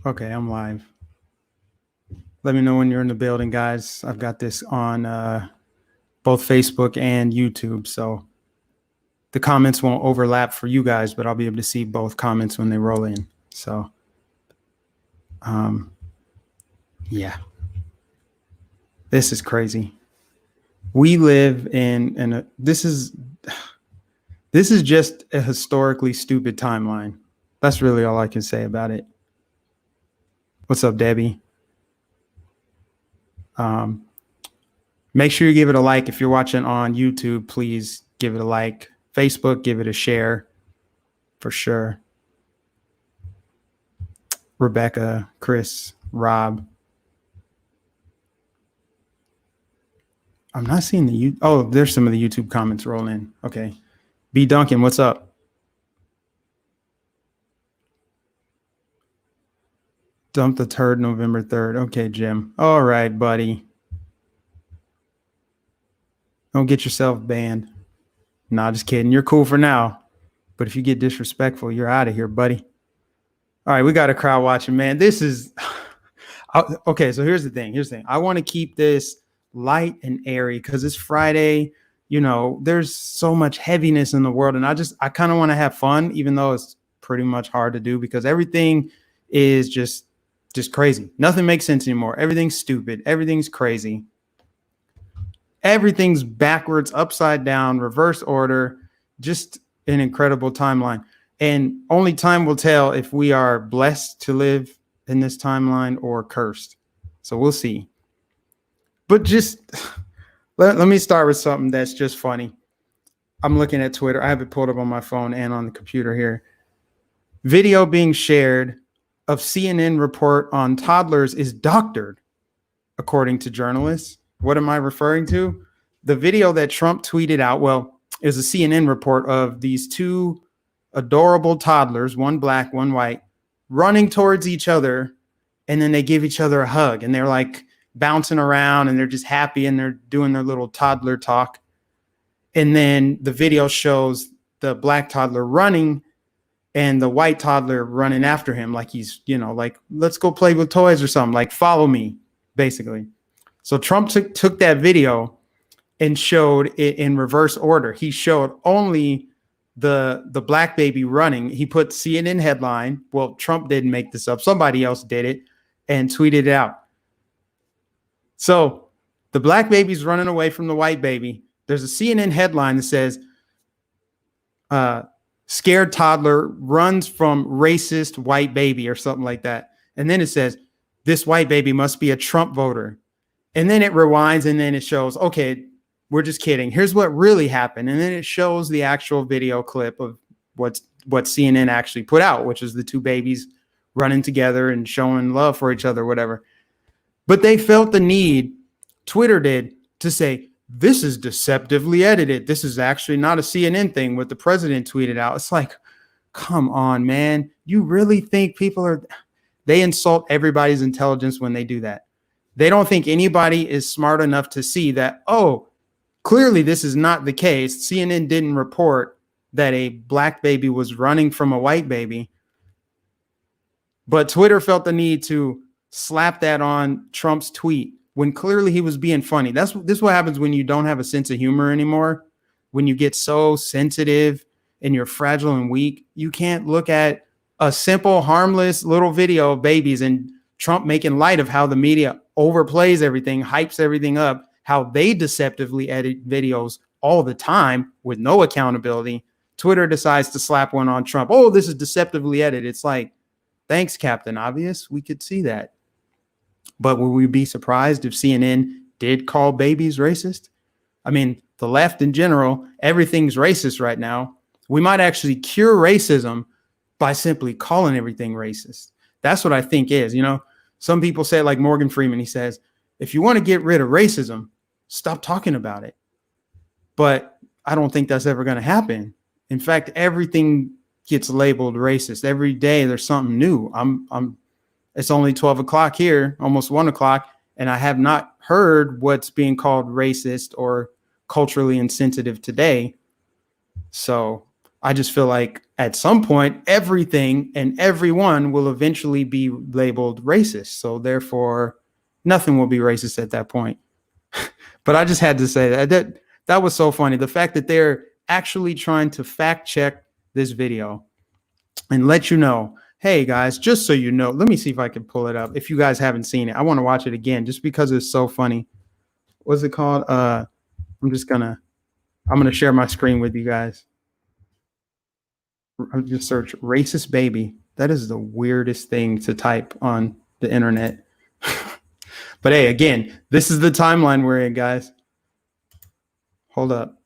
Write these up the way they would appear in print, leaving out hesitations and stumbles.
Okay, I'm live. Let me know when you're in the building, guys. I've got this on both Facebook and YouTube, so the comments won't overlap for you guys, but I'll be able to see both comments when they roll in. So, yeah, this is crazy. We live in this is just a historically stupid timeline. That's really all I can say about it. What's up, Debbie? Make sure you give it a like. If you're watching on YouTube, please give it a like. Facebook, give it a share for sure. Rebecca, Chris, Rob. I'm not seeing the oh, there's some of the YouTube comments rolling in. Okay. B Duncan, what's up? Dump the turd November 3rd. Okay, Jim. All right, buddy. Don't get yourself banned. Nah, just kidding. You're cool for now. But if you get disrespectful, you're out of here, buddy. All right, we got a crowd watching, man. This is okay. So here's the thing. I want to keep this light and airy because it's Friday. You know, there's so much heaviness in the world, and I kind of want to have fun, even though it's pretty much hard to do because everything is just crazy. Nothing makes sense anymore. Everything's stupid. Everything's crazy. Everything's backwards, upside down, reverse order. Just an incredible timeline. And only time will tell if we are blessed to live in this timeline or cursed. So we'll see. But just let me start with something that's just funny. I'm looking at Twitter. I have it pulled up on my phone and on the computer here. Video being shared of CNN report on toddlers is doctored, according to journalists. What am I referring to? The video that Trump tweeted out, well, it was a CNN report of these two adorable toddlers, one black, one white, running towards each other, and then they give each other a hug, and they're like bouncing around, and they're just happy, and they're doing their little toddler talk. And then the video shows the black toddler running and the white toddler running after him like he's, like, let's go play with toys or something, like follow me, basically. So Trump took that video and showed it in reverse order. He showed only the black baby running. He put CNN headline. Well, Trump didn't make this up. Somebody else did it and tweeted it out. So the black baby's running away from the white baby. There's a CNN headline that says, scared toddler runs from racist white baby or something like that. And then it says, this white baby must be a Trump voter. And then it rewinds and then it shows, okay, we're just kidding. Here's what really happened. And then it shows the actual video clip of what CNN actually put out, which is the two babies running together and showing love for each other, whatever. But they felt the need, Twitter did, to say, this is deceptively edited. This is actually not a CNN thing, what the president tweeted out. It's like, come on, man. You really think they insult everybody's intelligence when they do that. They don't think anybody is smart enough to see that, oh, clearly this is not the case. CNN didn't report that a black baby was running from a white baby. But Twitter felt the need to slap that on Trump's tweet when clearly he was being funny. This is what happens when you don't have a sense of humor anymore. When you get so sensitive and you're fragile and weak, you can't look at a simple, harmless little video of babies and Trump making light of how the media overplays everything, hypes everything up, how they deceptively edit videos all the time with no accountability. Twitter decides to slap one on Trump. Oh, this is deceptively edited. It's like, thanks, Captain Obvious. We could see that. But would we be surprised if CNN did call babies racist? I mean, the left in general, everything's racist right now. We might actually cure racism by simply calling everything racist. That's what I think is, some people say, like Morgan Freeman, he says, if you want to get rid of racism, stop talking about it. But I don't think that's ever going to happen. In fact, everything gets labeled racist. Every day there's something new. It's only 12 o'clock here, almost 1 o'clock, and I have not heard what's being called racist or culturally insensitive today. So I just feel like at some point, everything and everyone will eventually be labeled racist. So therefore, nothing will be racist at that point. But I just had to say that was so funny. The fact that they're actually trying to fact check this video and let you know, hey guys, just so you know, let me see if I can pull it up. If you guys haven't seen it, I want to watch it again just because it's so funny. What's it called? I'm gonna share my screen with you guys. I'm just search racist baby. That is the weirdest thing to type on the internet. But hey, again, this is the timeline we're in, guys. Hold up.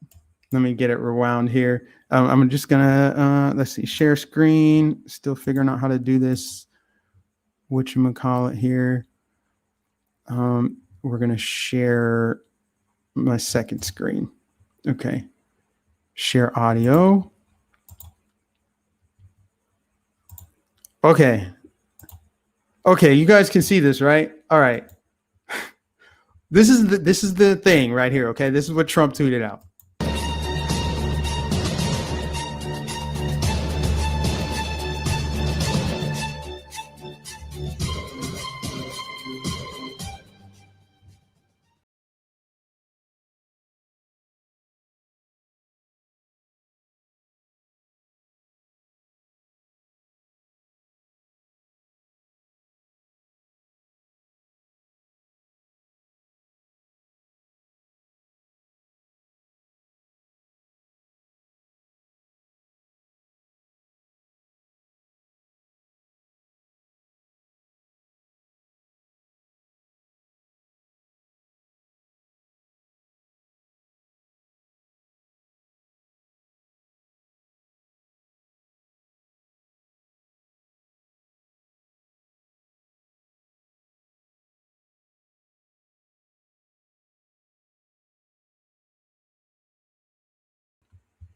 Let me get it rewound here. I'm just gonna let's see, share screen. Still figuring out how to do this. Whatchamacallit here. We're gonna share my second screen. Okay. Share audio. Okay. Okay, you guys can see this, right? All right. This is the thing right here, okay? This is what Trump tweeted out.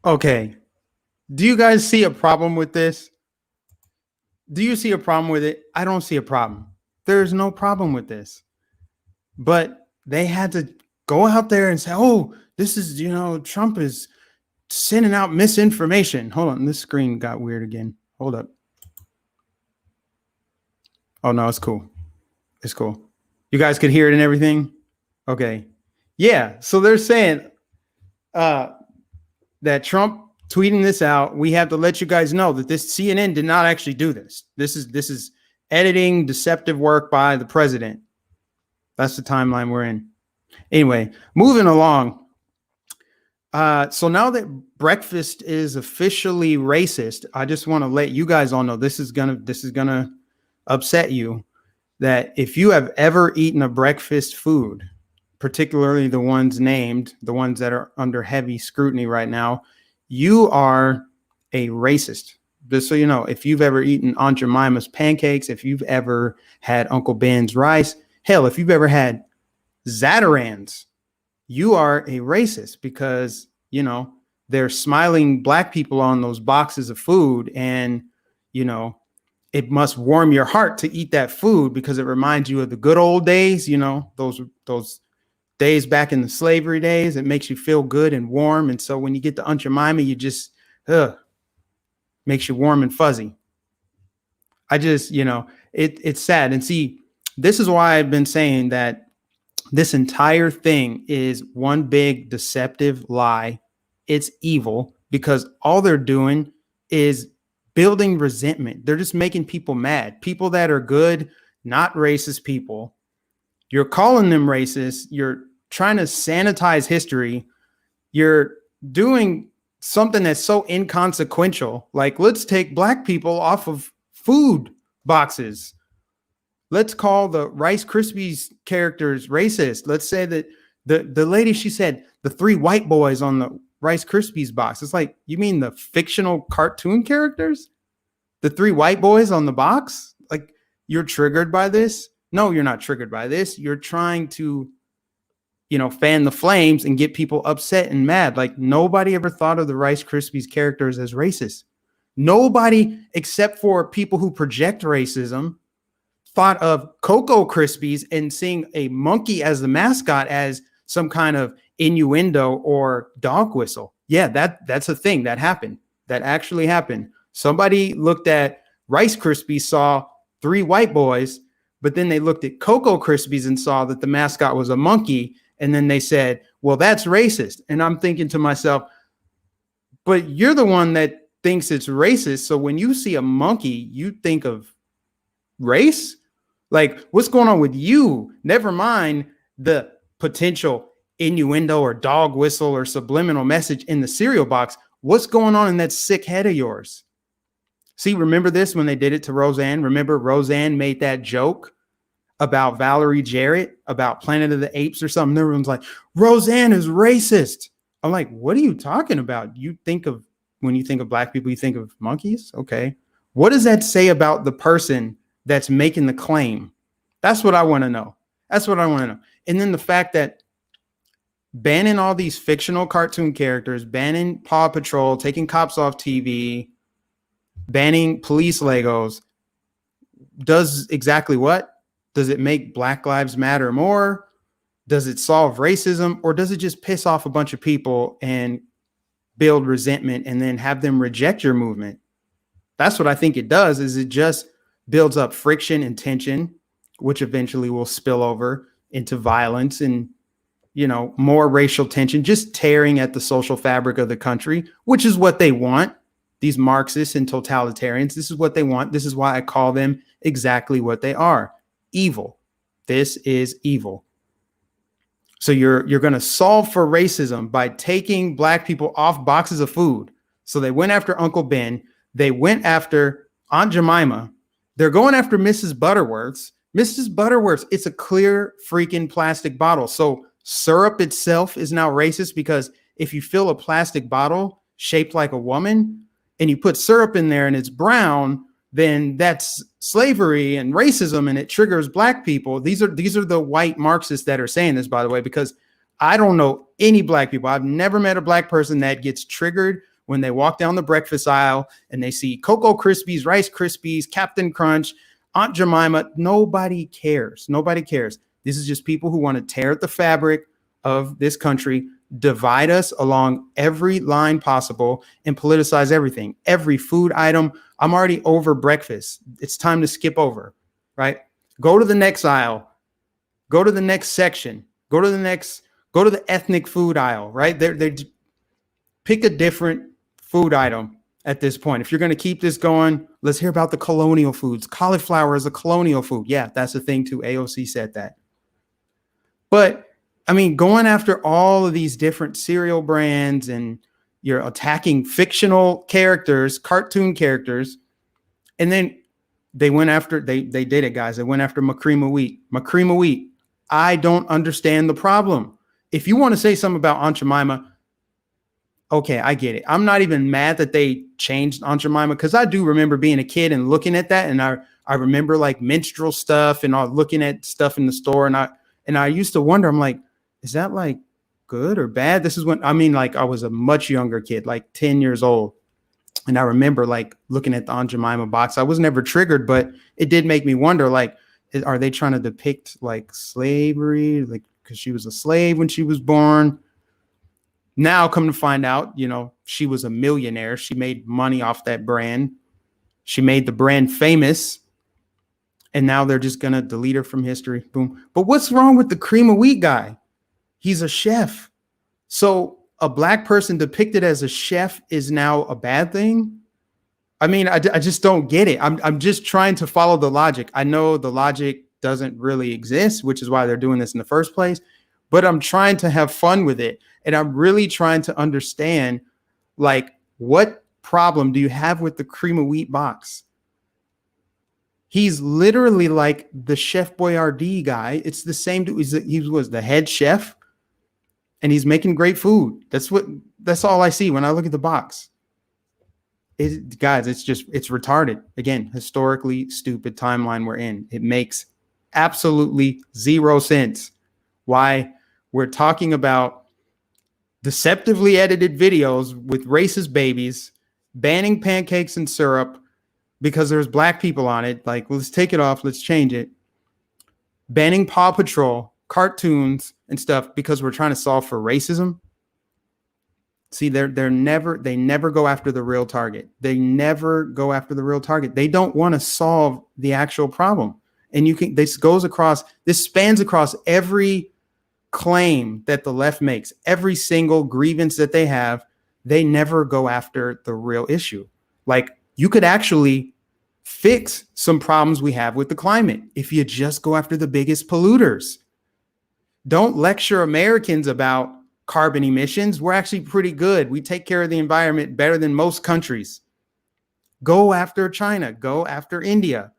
Okay. Do you guys see a problem with this? Do you see a problem with it? I don't see a problem. There's no problem with this. But they had to go out there and say, oh, this is, Trump is sending out misinformation. Hold on. This screen got weird again. Hold up. Oh, no, it's cool. It's cool. You guys could hear it and everything? Okay. Yeah. So they're saying that Trump tweeting this out, we have to let you guys know that this CNN did not actually do this. This is editing, deceptive work by the president. That's the timeline we're in. Anyway, moving along. So now that breakfast is officially racist, I just want to let you guys all know this is gonna upset you, that if you have ever eaten a breakfast food, particularly the ones named, the ones that are under heavy scrutiny right now, you are a racist. Just so you know, if you've ever eaten Aunt Jemima's pancakes, if you've ever had Uncle Ben's rice, hell, if you've ever had Zatarans, you are a racist because, they're smiling black people on those boxes of food, and, it must warm your heart to eat that food because it reminds you of the good old days, those days back in the slavery days. It makes you feel good and warm. And so when you get to Aunt Jemima, you just, makes you warm and fuzzy. I just, it's sad. And see, this is why I've been saying that this entire thing is one big deceptive lie. It's evil because all they're doing is building resentment. They're just making people mad. People that are good, not racist people. You're calling them racist. You're trying to sanitize history. You're doing something that's so inconsequential. Like, let's take black people off of food boxes. Let's call the Rice Krispies characters racist. Let's say that the lady, she said the 3 white boys on the Rice Krispies box. It's like, you mean the fictional cartoon characters? The 3 white boys on the box? Like, you're triggered by this? No, you're not triggered by this. You're trying to, fan the flames and get people upset and mad. Like, nobody ever thought of the Rice Krispies characters as racist. Nobody, except for people who project racism, thought of Cocoa Krispies and seeing a monkey as the mascot as some kind of innuendo or dog whistle. Yeah, that's a thing that happened. That actually happened. Somebody looked at Rice Krispies, saw 3 white boys, but then they looked at Cocoa Krispies and saw that the mascot was a monkey. And then they said, well, that's racist. And I'm thinking to myself, but you're the one that thinks it's racist. So when you see a monkey, you think of race? Like, what's going on with you? Never mind the potential innuendo or dog whistle or subliminal message in the cereal box. What's going on in that sick head of yours? See, remember this when they did it to Roseanne? Remember Roseanne made that joke about Valerie Jarrett, about Planet of the Apes or something? Everyone's like, Roseanne is racist. I'm like, what are you talking about? When you think of black people, you think of monkeys? Okay. What does that say about the person that's making the claim? That's what I want to know. That's what I want to know. And then the fact that banning all these fictional cartoon characters, banning Paw Patrol, taking cops off TV, banning police Legos does exactly what? Does it make Black Lives Matter more? Does it solve racism? Or does it just piss off a bunch of people and build resentment and then have them reject your movement? That's what I think it does, is it just builds up friction and tension, which eventually will spill over into violence and, more racial tension, just tearing at the social fabric of the country, which is what they want. These Marxists and totalitarians, this is what they want. This is why I call them exactly what they are: evil. This is evil. So you're going to solve for racism by taking black people off boxes of food. So they went after Uncle Ben. They went after Aunt Jemima. They're going after Mrs. Butterworth's. Mrs. Butterworth's, it's a clear freaking plastic bottle. So syrup itself is now racist, because if you fill a plastic bottle shaped like a woman and you put syrup in there and it's brown, then that's slavery and racism, and it triggers black people. These are the white Marxists that are saying this, by the way, because I don't know any black people. I've never met a black person that gets triggered when they walk down the breakfast aisle and they see Cocoa Krispies, Rice Krispies, Captain Crunch, Aunt Jemima. Nobody cares. Nobody cares. This is just people who want to tear at the fabric of this country, divide us along every line possible, and politicize everything, every food item. I'm already over breakfast. It's time to skip over, right? Go to the next aisle, go to the next section, go to the ethnic food aisle, right? They pick a different food item at this point. If you're going to keep this going, let's hear about the colonial foods. Cauliflower is a colonial food. Yeah, that's a thing too. AOC said that. But I mean, going after all of these different cereal brands, and you're attacking fictional characters, cartoon characters. And then they did it, guys. They went after McCream of Wheat. I don't understand the problem. If you want to say something about Aunt Jemima, okay, I get it. I'm not even mad that they changed Aunt Jemima, because I do remember being a kid and looking at that. And I remember like minstrel stuff and looking at stuff in the store. And I used to wonder, I'm like, is that like good or bad? This is when, like I was a much younger kid, like 10 years old. And I remember like looking at the Aunt Jemima box. I was never triggered, but it did make me wonder, like, are they trying to depict like slavery? Like, because she was a slave when she was born. Now come to find out, she was a millionaire. She made money off that brand. She made the brand famous. And now they're just going to delete her from history. Boom. But what's wrong with the cream of wheat guy? He's a chef. So a black person depicted as a chef is now a bad thing? I mean, I just don't get it. I'm just trying to follow the logic. I know the logic doesn't really exist, which is why they're doing this in the first place. But I'm trying to have fun with it. And I'm really trying to understand, like, what problem do you have with the cream of wheat box? He's literally like the Chef Boyardee guy. It's the same dude. He was the head chef, and he's making great food. That's all I see when I look at the box. Guys, it's retarded. Again, historically stupid timeline we're in. It makes absolutely zero sense why we're talking about deceptively edited videos with racist babies, banning pancakes and syrup because there's black people on it. Like, let's take it off. Let's change it. Banning Paw Patrol, cartoons and stuff because we're trying to solve for racism. See, they never go after the real target. They never go after the real target. They don't want to solve the actual problem. And this spans across every claim that the left makes, every single grievance that they have. They never go after the real issue. Like, you could actually fix some problems we have with the climate if you just go after the biggest polluters. Don't lecture Americans about carbon emissions. We're actually pretty good. We take care of the environment better than most countries. Go after China. Go after India.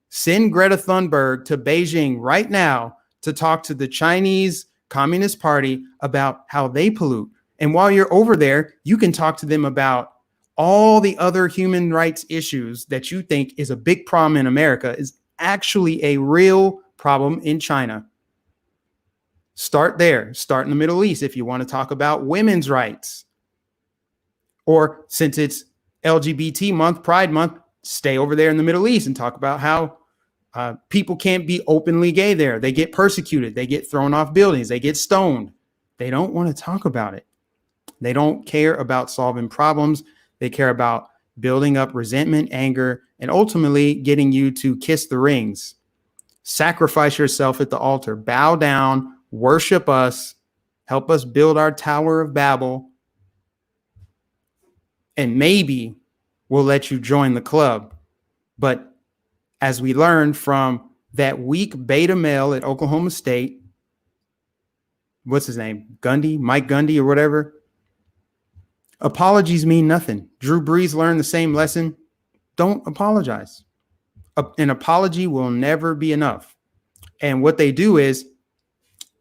Send Greta Thunberg to Beijing right now to talk to the Chinese Communist Party about how they pollute. And while you're over there, you can talk to them about all the other human rights issues that you think is a big problem in America is actually a real problem in China. Start there. Start in the Middle East if you want to talk about women's rights. Or since it's LGBT month, Pride month, stay over there in the Middle East and talk about how people can't be openly gay there. They get persecuted. They get thrown off buildings. They get stoned. They don't want to talk about it. They don't care about solving problems. They care about building up resentment, anger, and ultimately getting you to kiss the rings. Sacrifice yourself at the altar. Bow down. Worship us. Help us build our Tower of Babel. And maybe we'll let you join the club. But as we learned from that weak beta male at Oklahoma State, what's his name? Mike Gundy or whatever. Apologies mean nothing. Drew Brees learned the same lesson. Don't apologize. An apology will never be enough. And what they do is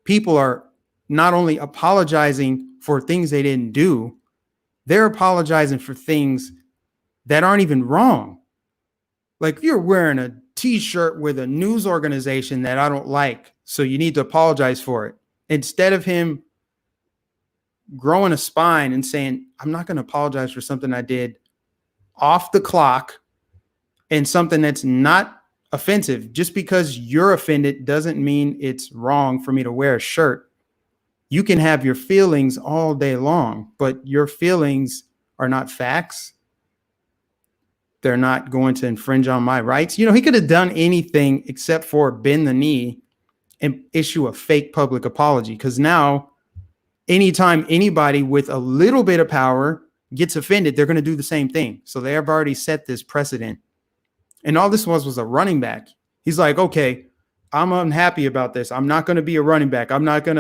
people are not only apologizing for things they didn't do, they're apologizing for things that aren't even wrong. Like, you're wearing a t-shirt with a news organization that I don't like, so you need to apologize for it. Instead of him growing a spine and saying, I'm not going to apologize for something I did off the clock and something that's not offensive. Just because you're offended doesn't mean it's wrong for me to wear a shirt. You can have your feelings all day long, but your feelings are not facts. They're not going to infringe on my rights. You know, he could have done anything except for bend the knee and issue a fake public apology. Because now, anytime anybody with a little bit of power gets offended, they're going to do the same thing. So they have already set this precedent. And all this was a running back. He's like, okay, I'm unhappy about this. I'm not going to be a running back. I'm not going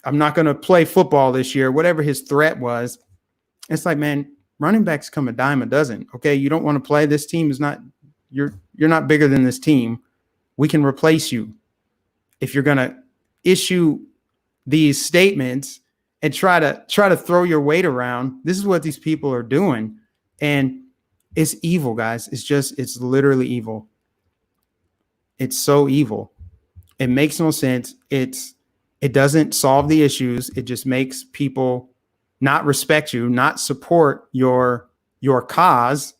to play football this year, whatever his threat was. It's like, man, running backs come a dime a dozen. Okay, you don't want to play. This team is not, you're not bigger than this team. We can replace you. If you're going to issue these statements and try to throw your weight around, this is what these people are doing. And it's evil, guys. It's literally evil. It's so evil. It makes no sense. It doesn't solve the issues. It just makes people not respect you, not support your cause.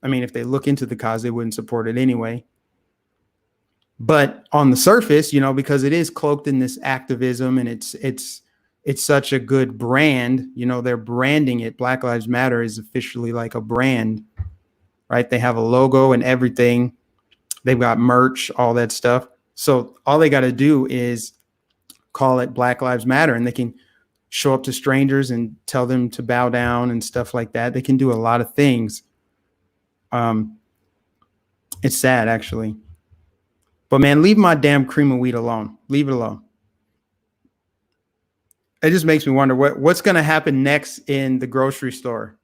I mean, if they look into the cause, they wouldn't support it anyway. But on the surface, you know, because it is cloaked in this activism and it's such a good brand, you know, they're branding it. Black Lives Matter is officially like a brand, right? They have a logo and everything. They've got merch, all that stuff. So all they got to do is call it Black Lives Matter, and they can show up to strangers and tell them to bow down and stuff like that. They can do a lot of things. It's sad, actually. But man, leave my damn cream of wheat alone. Leave it alone. It just makes me wonder what's going to happen next in the grocery store.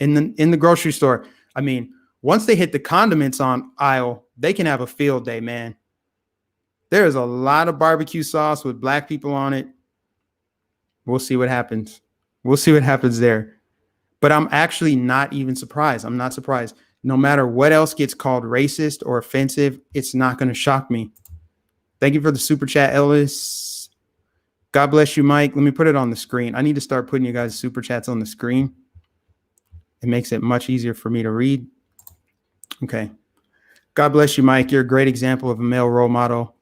In the grocery store, I mean, once they hit the condiments on aisle, they can have a field day, man. There's a lot of barbecue sauce with black people on it. We'll see what happens. We'll see what happens there. But I'm actually not even surprised. I'm not surprised. No matter what else gets called racist or offensive, it's not going to shock me. Thank you for the super chat, Ellis. God bless you, Mike. Let me put it on the screen. I need to start putting you guys' super chats on the screen. It makes it much easier for me to read. Okay. God bless you, Mike. You're a great example of a male role model.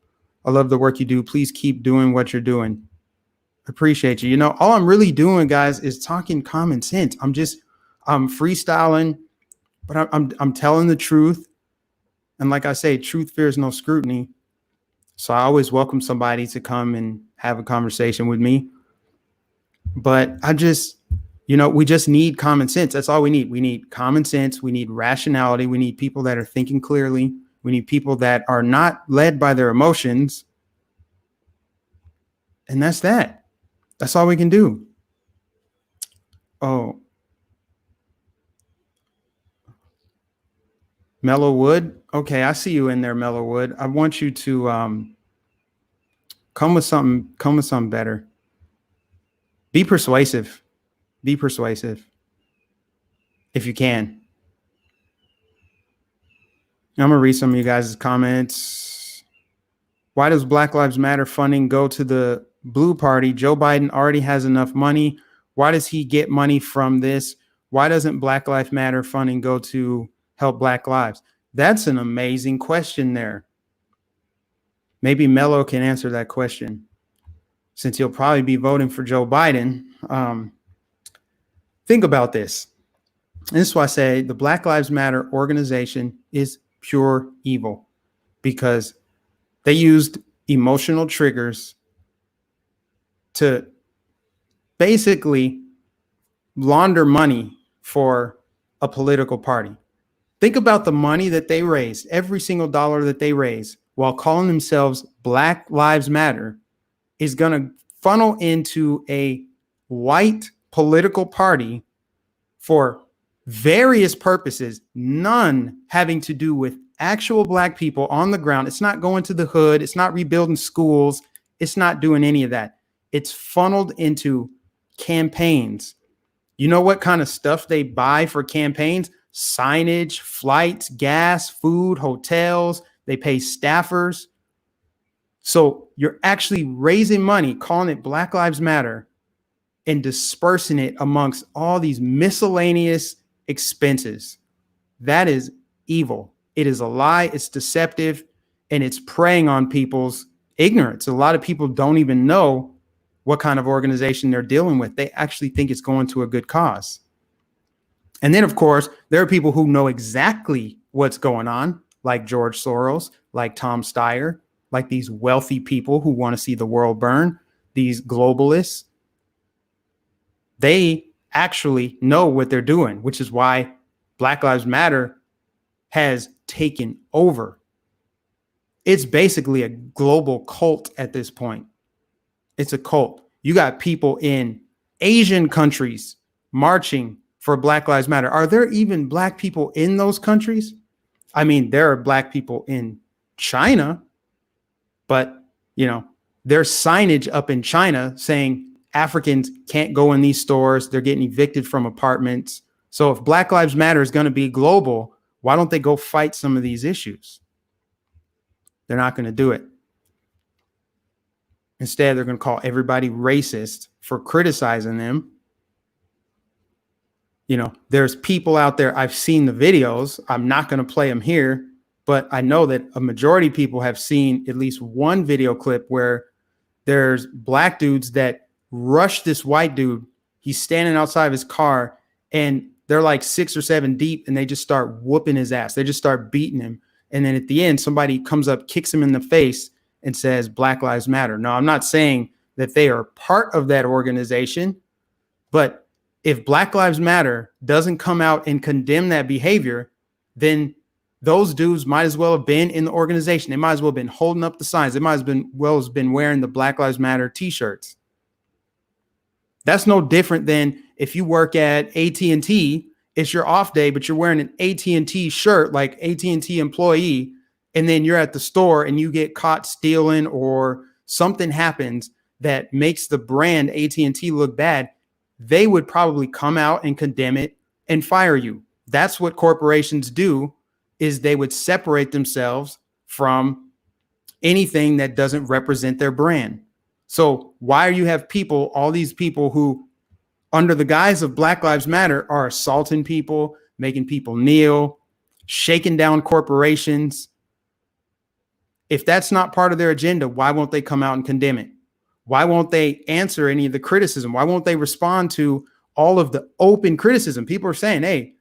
I love the work you do. Please keep doing what you're doing. Appreciate you. You know, all I'm really doing, guys, is talking common sense. I'm freestyling, but I'm telling the truth. And like I say, truth fears no scrutiny. So I always welcome somebody to come and have a conversation with me. But we just need common sense. That's all we need. We need common sense. We need rationality. We need people that are thinking clearly. We need people that are not led by their emotions. And that's that. That's all we can do. Oh, Mellow Wood. Okay, I see you in there, Mellow Wood. I want you to come with something better. Be persuasive. Be persuasive if you can. I'm gonna read some of you guys' comments. Why does Black Lives Matter funding go to the blue party? Joe Biden already has enough money. Why does he get money from this? Why doesn't Black Lives Matter funding go to help Black lives? That's an amazing question there. Maybe Mello can answer that question, since he'll probably be voting for Joe Biden. Think about this. And this is why I say the Black Lives Matter organization is pure evil, because they used emotional triggers to basically launder money for a political party. Think about the money that they raise, every single dollar that they raise, while calling themselves Black Lives Matter, is going to funnel into a white political party for various purposes, none having to do with actual Black people on the ground. It's not going to the hood. It's not rebuilding schools. It's not doing any of that. It's funneled into campaigns. You know what kind of stuff they buy for campaigns? Signage, flights, gas, food, hotels. They pay staffers. So you're actually raising money, calling it Black Lives Matter, and dispersing it amongst all these miscellaneous expenses. That is evil. It is a lie. It's deceptive, and it's preying on people's ignorance. A lot of people don't even know what kind of organization they're dealing with. They actually think it's going to a good cause. And then, of course, there are people who know exactly what's going on, like George Soros, like Tom Steyer, like these wealthy people who want to see the world burn, these globalists. They actually know what they're doing, which is why Black Lives Matter has taken over. It's basically a global cult at this point. It's a cult. You got people in Asian countries marching for Black Lives Matter. Are there even Black people in those countries? I mean, there are Black people in China, but, there's signage up in China saying Africans can't go in these stores. They're getting evicted from apartments. So if Black Lives Matter is going to be global, why don't they go fight some of these issues? They're not going to do it. Instead, they're going to call everybody racist for criticizing them. There's people out there. I've seen the videos. I'm not going to play them here, but I know that a majority of people have seen at least one video clip where there's Black dudes that rush this white dude. He's standing outside of his car, and they're like 6 or 7 deep, and they just start whooping his ass. They just start beating him. And then at the end, somebody comes up, kicks him in the face, and says, Black Lives Matter. Now, I'm not saying that they are part of that organization, but if Black Lives Matter doesn't come out and condemn that behavior, then those dudes might as well have been in the organization. They might as well have been holding up the signs. They might as well have been wearing the Black Lives Matter t-shirts. That's no different than if you work at AT&T, it's your off day, but you're wearing an AT&T shirt, like AT&T employee, and then you're at the store and you get caught stealing or something happens that makes the brand AT&T look bad. They would probably come out and condemn it and fire you. That's what corporations do, is they would separate themselves from anything that doesn't represent their brand. So why do you have people, all these people who, under the guise of Black Lives Matter, are assaulting people, making people kneel, shaking down corporations? If that's not part of their agenda, why won't they come out and condemn it? Why won't they answer any of the criticism? Why won't they respond to all of the open criticism? People are saying, hey,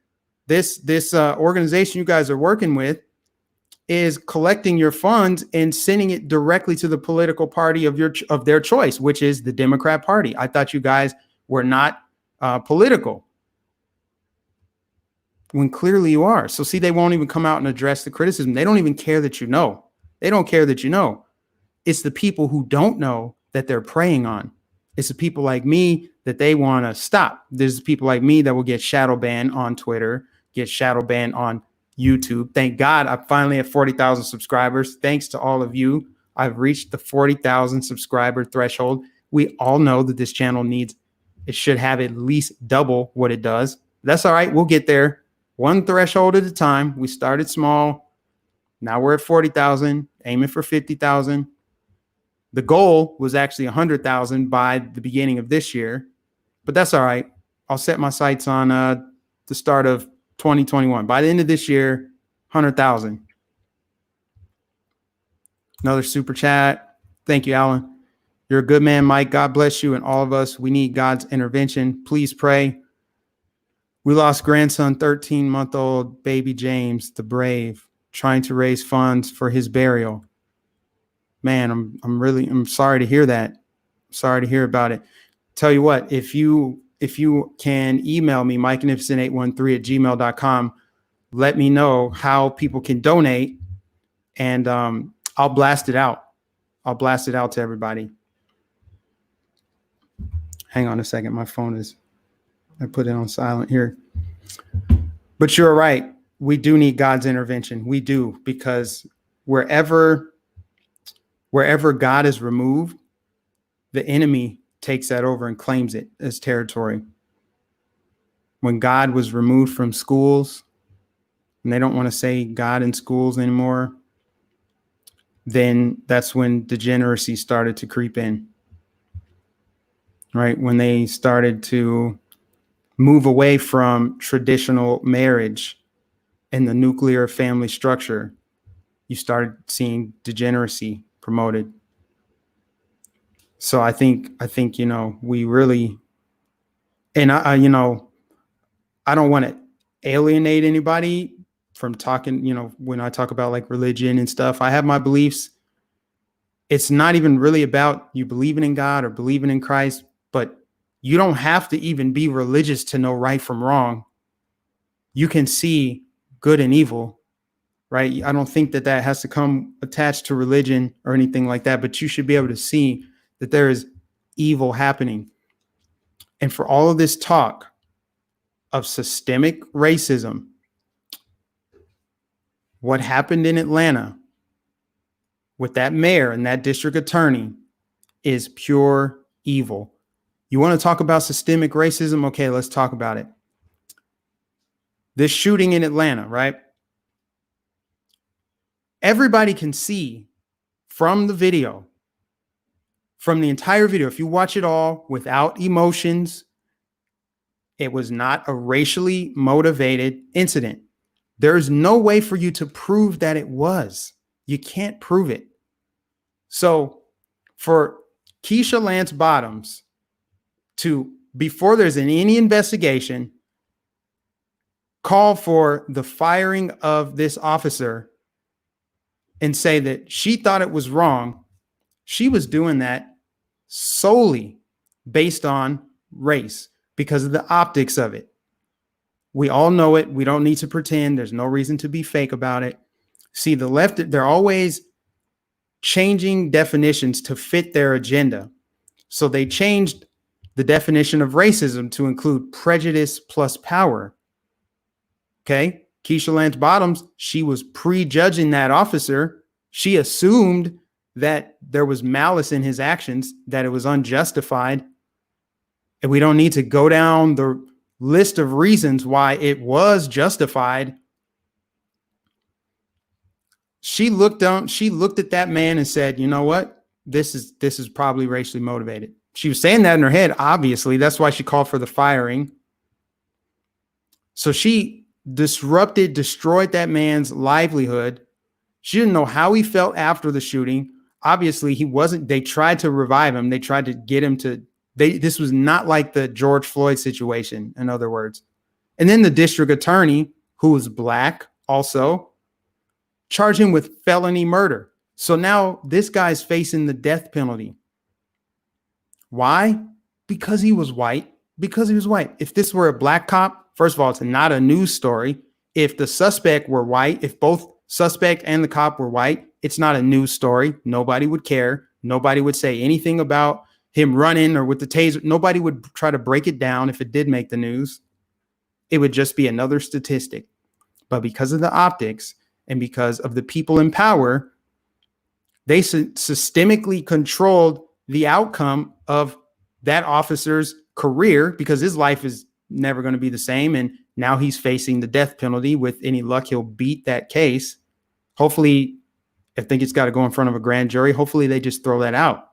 this organization you guys are working with is collecting your funds and sending it directly to the political party of their choice, which is the Democrat Party. I thought you guys were not political, when clearly you are. So see, they won't even come out and address the criticism. They don't even care that you know. They don't care that you know. It's the people who don't know that they're preying on. It's the people like me that they want to stop. There's people like me that will get shadow banned on Twitter, get shadow banned on YouTube. Thank God I finally have 40,000 subscribers. Thanks to all of you, I've reached the 40,000 subscriber threshold. We all know that this channel it should have at least double what it does. That's all right. We'll get there. One threshold at a time. We started small. Now we're at 40,000, aiming for 50,000. The goal was actually 100,000 by the beginning of this year, but that's all right. I'll set my sights on the start of 2021. By the end of this year, 100,000. Another super chat. Thank you, Alan. You're a good man, Mike. God bless you and all of us. We need God's intervention. Please pray. We lost grandson, 13-month-old baby James, the brave, trying to raise funds for his burial. Man, I'm sorry to hear that. Sorry to hear about it. Tell you what, if you can email me, MikeNificent813@gmail.com, let me know how people can donate, and I'll blast it out. I'll blast it out to everybody. Hang on a second. My phone I put it on silent here. But you're right. We do need God's intervention. We do, because wherever God is removed, the enemy takes that over and claims it as territory. When God was removed from schools, and they don't want to say God in schools anymore, then that's when degeneracy started to creep in. Right? When they started to move away from traditional marriage and the nuclear family structure, you started seeing degeneracy promoted. So I think, we really, and I don't want to alienate anybody from talking, when I talk about like religion and stuff. I have my beliefs. It's not even really about you believing in God or believing in Christ, but you don't have to even be religious to know right from wrong. You can see good and evil, right? I don't think that has to come attached to religion or anything like that, but you should be able to see that there is evil happening. And for all of this talk of systemic racism, what happened in Atlanta with that mayor and that district attorney is pure evil. You want to talk about systemic racism? Okay, let's talk about it. This shooting in Atlanta, right? Everybody can see from the video, from the entire video, if you watch it all without emotions, it was not a racially motivated incident. There's no way for you to prove that it was. You can't prove it. So for Keisha Lance Bottoms to, before there's any investigation, call for the firing of this officer and say that she thought it was wrong, she was doing that solely based on race because of the optics of it. We all know it. We don't need to pretend. There's no reason to be fake about it. See, the left, they're always changing definitions to fit their agenda. So they changed the definition of racism to include prejudice plus power. Okay. Keisha Lance Bottoms, she was prejudging that officer. She assumed that there was malice in his actions, that it was unjustified. And we don't need to go down the list of reasons why it was justified. She looked at that man and said, you know what? This is probably racially motivated. She was saying that in her head, obviously. That's why she called for the firing. So she destroyed that man's livelihood. She didn't know how he felt after the shooting. obviously he wasn't, they tried to revive him. They tried to get him to, this was not like the George Floyd situation, in other words. And then the district attorney, who was black also, charged him with felony murder. So now this guy's facing the death penalty. Why? Because he was white. Because he was white. If this were a black cop, first of all, it's not a news story. If the suspect were white, if both suspect and the cop were white, it's not a news story. Nobody would care. Nobody would say anything about him running or with the taser. Nobody would try to break it down if it did make the news. It would just be another statistic. But because of the optics and because of the people in power, they systemically controlled the outcome of that officer's career, because his life is never going to be the same. And now he's facing the death penalty. With any luck, he'll beat that case. Hopefully, I think it's got to go in front of a grand jury. Hopefully they just throw that out.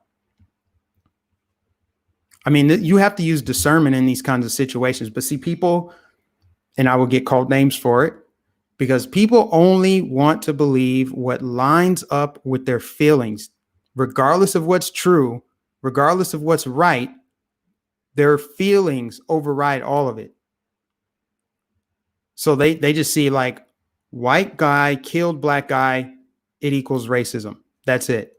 I mean, you have to use discernment in these kinds of situations. But see, people, and I will get called names for it, because people only want to believe what lines up with their feelings, regardless of what's true, regardless of what's right. Their feelings override all of it. So they just see like white guy killed black guy, it equals racism. That's it.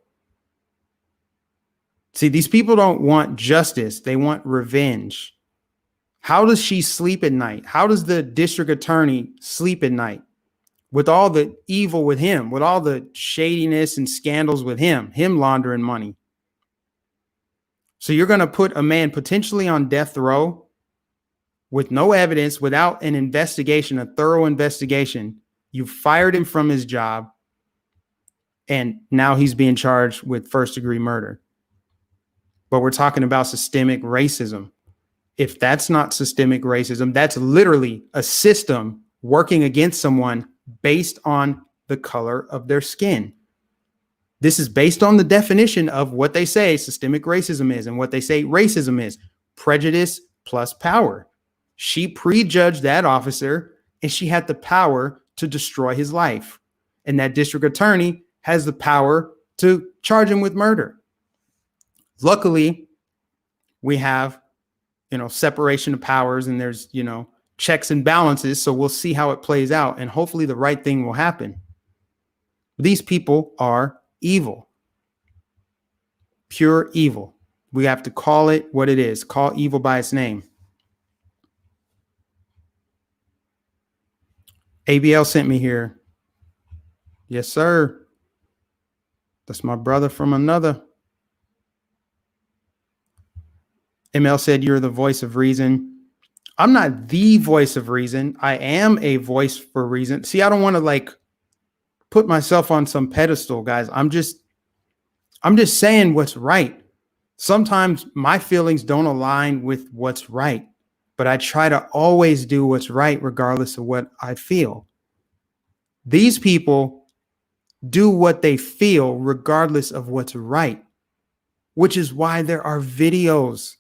See, these people don't want justice. They want revenge. How does she sleep at night? How does the district attorney sleep at night? With all the evil with him, with all the shadiness and scandals with him laundering money. So you're going to put a man potentially on death row with no evidence, without an investigation, a thorough investigation. You fired him from his job, and now he's being charged with first-degree murder. But we're talking about systemic racism. If that's not systemic racism, that's literally a system working against someone based on the color of their skin. This is based on the definition of what they say systemic racism is, and what they say racism is: prejudice plus power. She prejudged that officer, and she had the power to destroy his life. And that district attorney has the power to charge him with murder. Luckily, we have, separation of powers, and there's, checks and balances. So we'll see how it plays out, and hopefully the right thing will happen. These people are evil, pure evil. We have to call it what it is. Call evil by its name. ABL sent me here. Yes, sir. That's my brother from another. ML said, you're the voice of reason. I'm not the voice of reason. I am a voice for reason. See, I don't want to put myself on some pedestal, guys. I'm just saying what's right. Sometimes my feelings don't align with what's right, but I try to always do what's right regardless of what I feel. These people do what they feel regardless of what's right, which is why there are videos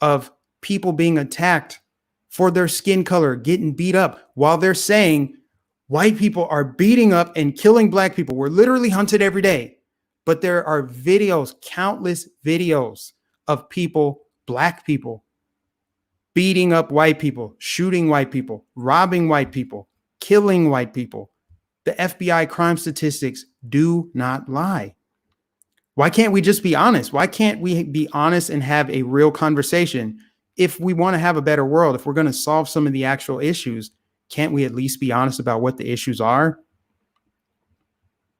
of people being attacked for their skin color, getting beat up, while they're saying white people are beating up and killing black people. We're literally hunted every day. But there are videos, countless videos of people, black people, beating up white people, shooting white people, robbing white people, killing white people. The FBI crime statistics do not lie. Why can't we just be honest? Why can't we be honest and have a real conversation? If we want to have a better world, if we're going to solve some of the actual issues, can't we at least be honest about what the issues are?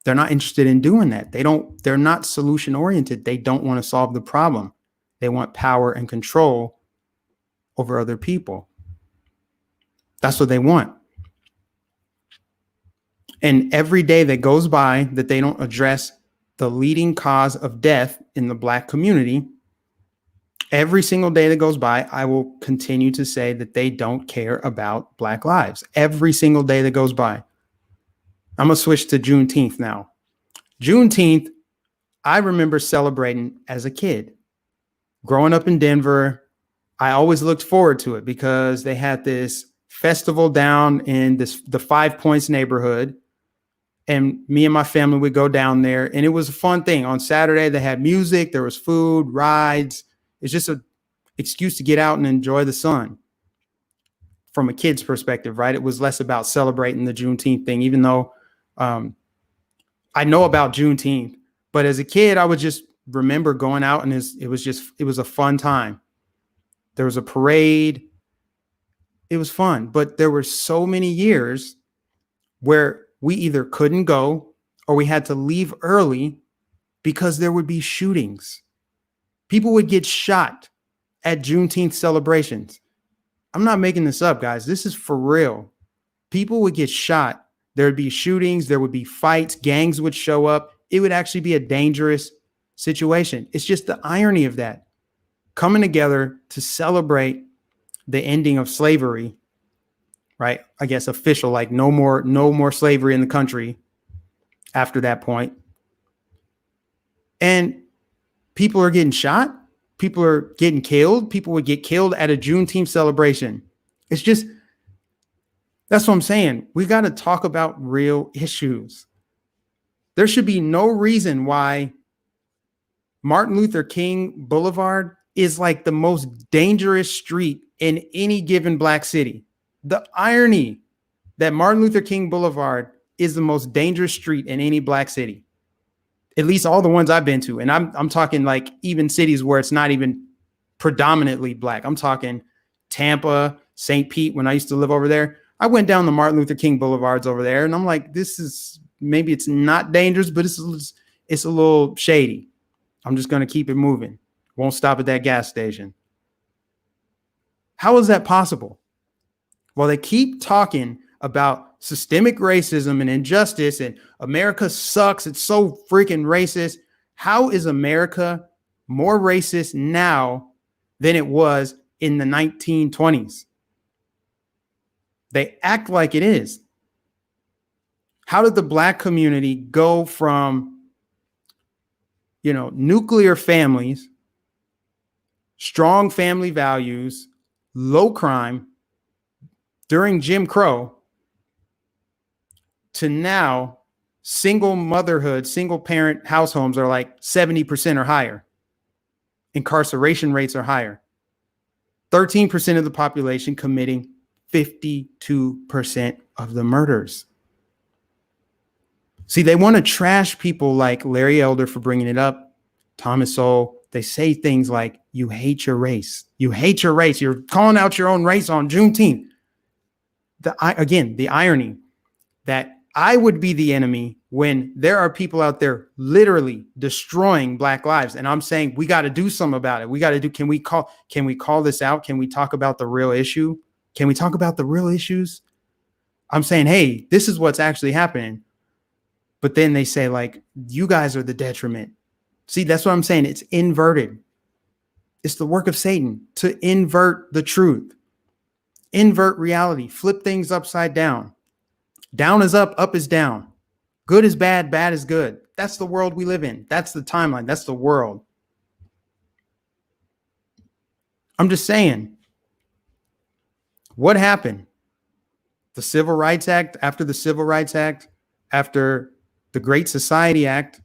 They're not interested in doing that. They're not solution oriented. They don't want to solve the problem. They want power and control over other people. That's what they want. And every day that goes by that they don't address the leading cause of death in the black community, every single day that goes by, I will continue to say that they don't care about black lives. Every single day that goes by. I'm going to switch to Juneteenth now. Juneteenth, I remember celebrating as a kid. Growing up in Denver, I always looked forward to it because they had this festival down in the Five Points neighborhood. And me and my family would go down there, and it was a fun thing. On Saturday, they had music, there was food, rides. It's just an excuse to get out and enjoy the sun from a kid's perspective, right? It was less about celebrating the Juneteenth thing, even though I know about Juneteenth. But as a kid, I would just remember going out, and it was a fun time. There was a parade. It was fun. But there were so many years where we either couldn't go or we had to leave early because there would be shootings. People would get shot at Juneteenth celebrations. I'm not making this up, guys. This is for real. People would get shot. There would be shootings. There would be fights. Gangs would show up. It would actually be a dangerous situation. It's just the irony of that. Coming together to celebrate the ending of slavery, right? I guess official, like no more slavery in the country after that point. And people are getting shot. People are getting killed. People would get killed at a Juneteenth celebration. It's just, that's what I'm saying. We got to talk about real issues. There should be no reason why Martin Luther King Boulevard is like the most dangerous street in any given black city. The irony that Martin Luther King Boulevard is the most dangerous street in any black city, at least all the ones I've been to. And I'm talking like even cities where it's not even predominantly black. I'm talking Tampa, St. Pete. When I used to live over there, I went down the Martin Luther King Boulevards over there, and I'm like, this is, maybe it's not dangerous, but it's a little shady. I'm just going to keep it moving. Won't stop at that gas station. How is that possible? Well, they keep talking about systemic racism and injustice, and America sucks. It's so freaking racist. How is America more racist now than it was in the 1920s? They act like it is. How did the black community go from, nuclear families, strong family values, low crime during Jim Crow to now single motherhood, single parent house homes are like 70% or higher. Incarceration rates are higher. 13% of the population committing 52% of the murders. See, they want to trash people like Larry Elder for bringing it up, Thomas Sowell. They say things like, you hate your race. You hate your race. You're calling out your own race on Juneteenth. The irony that I would be the enemy when there are people out there literally destroying black lives. And I'm saying we got to do something about it. Can we call this out? Can we talk about the real issue? Can we talk about the real issues? I'm saying, hey, this is what's actually happening. But then they say, like, you guys are the detriment. See, that's what I'm saying. It's inverted. It's the work of Satan to invert the truth, invert reality, flip things upside down. Down is up is down. Good is bad, bad is good. That's the world we live in. That's the timeline. That's the world. I'm just saying, what happened? The Civil Rights Act, after the Civil Rights Act, after the Great Society Act,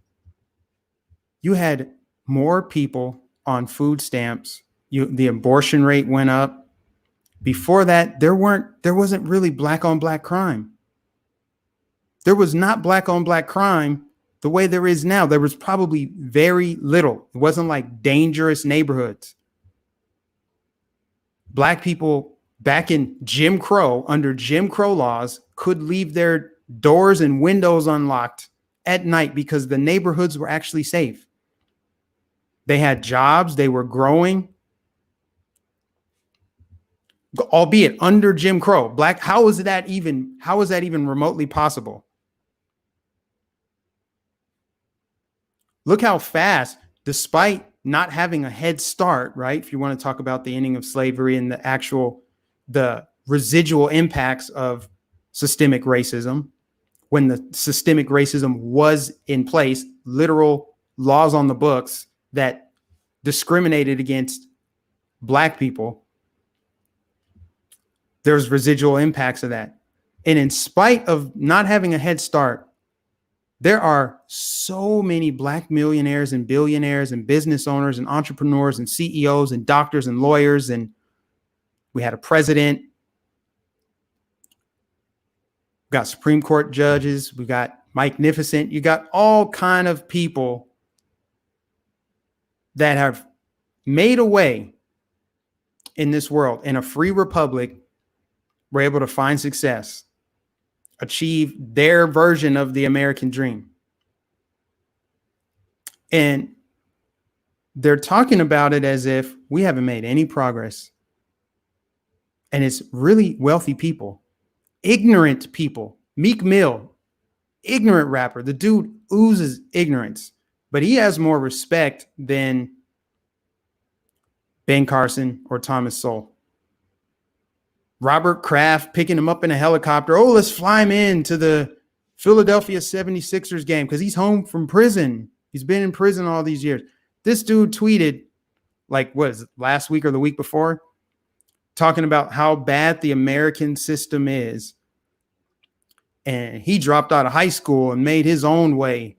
you had more people on food stamps. The abortion rate went up. Before that, there wasn't really black on black crime. There was not black on black crime the way there is now. There was probably very little. It wasn't like dangerous neighborhoods. Black people back in Jim Crow, under Jim Crow laws, could leave their doors and windows unlocked at night because the neighborhoods were actually safe. They had jobs, they were growing, albeit under Jim Crow. How is that even remotely possible? Look how fast, despite not having a head start, right? If you want to talk about the ending of slavery and the residual impacts of systemic racism, when the systemic racism was in place, literal laws on the books that discriminated against black people, there's residual impacts of that. And in spite of not having a head start, There are so many Black millionaires and billionaires and business owners and entrepreneurs and CEOs and doctors and lawyers. And we had a president, we got Supreme Court judges, we got Mike Nificent. You got all kind of people that have made a way in this world. In a free republic, were able to find success, achieve their version of the American dream. And they're talking about it as if we haven't made any progress. And it's really wealthy people, ignorant people. Meek Mill, ignorant rapper. The dude oozes ignorance, but he has more respect than Ben Carson or Thomas Sowell. Robert Kraft picking him up in a helicopter. Oh, let's fly him in to the Philadelphia 76ers game because he's home from prison. He's been in prison all these years. This dude tweeted, like, what is it, last week or the week before, talking about how bad the American system is. And he dropped out of high school and made his own way.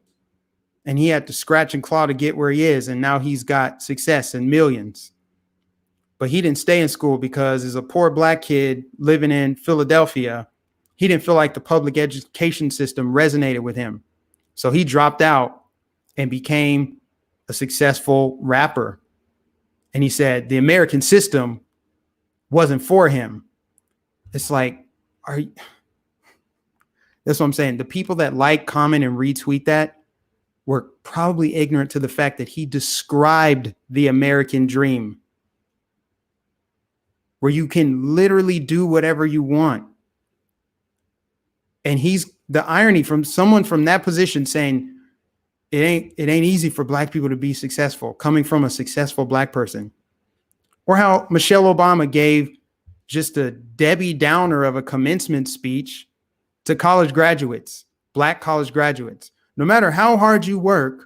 And he had to scratch and claw to get where he is. And now he's got success and millions. But he didn't stay in school because as a poor Black kid living in Philadelphia, he didn't feel like the public education system resonated with him. So he dropped out and became a successful rapper. And he said the American system wasn't for him. It's like, that's what I'm saying. The people that like, comment, and retweet that were probably ignorant to the fact that he described the American dream, where you can literally do whatever you want. And he's the irony from someone from that position saying it ain't easy for Black people to be successful, coming from a successful Black person. Or how Michelle Obama gave just a Debbie Downer of a commencement speech to college graduates, Black college graduates. No matter how hard you work,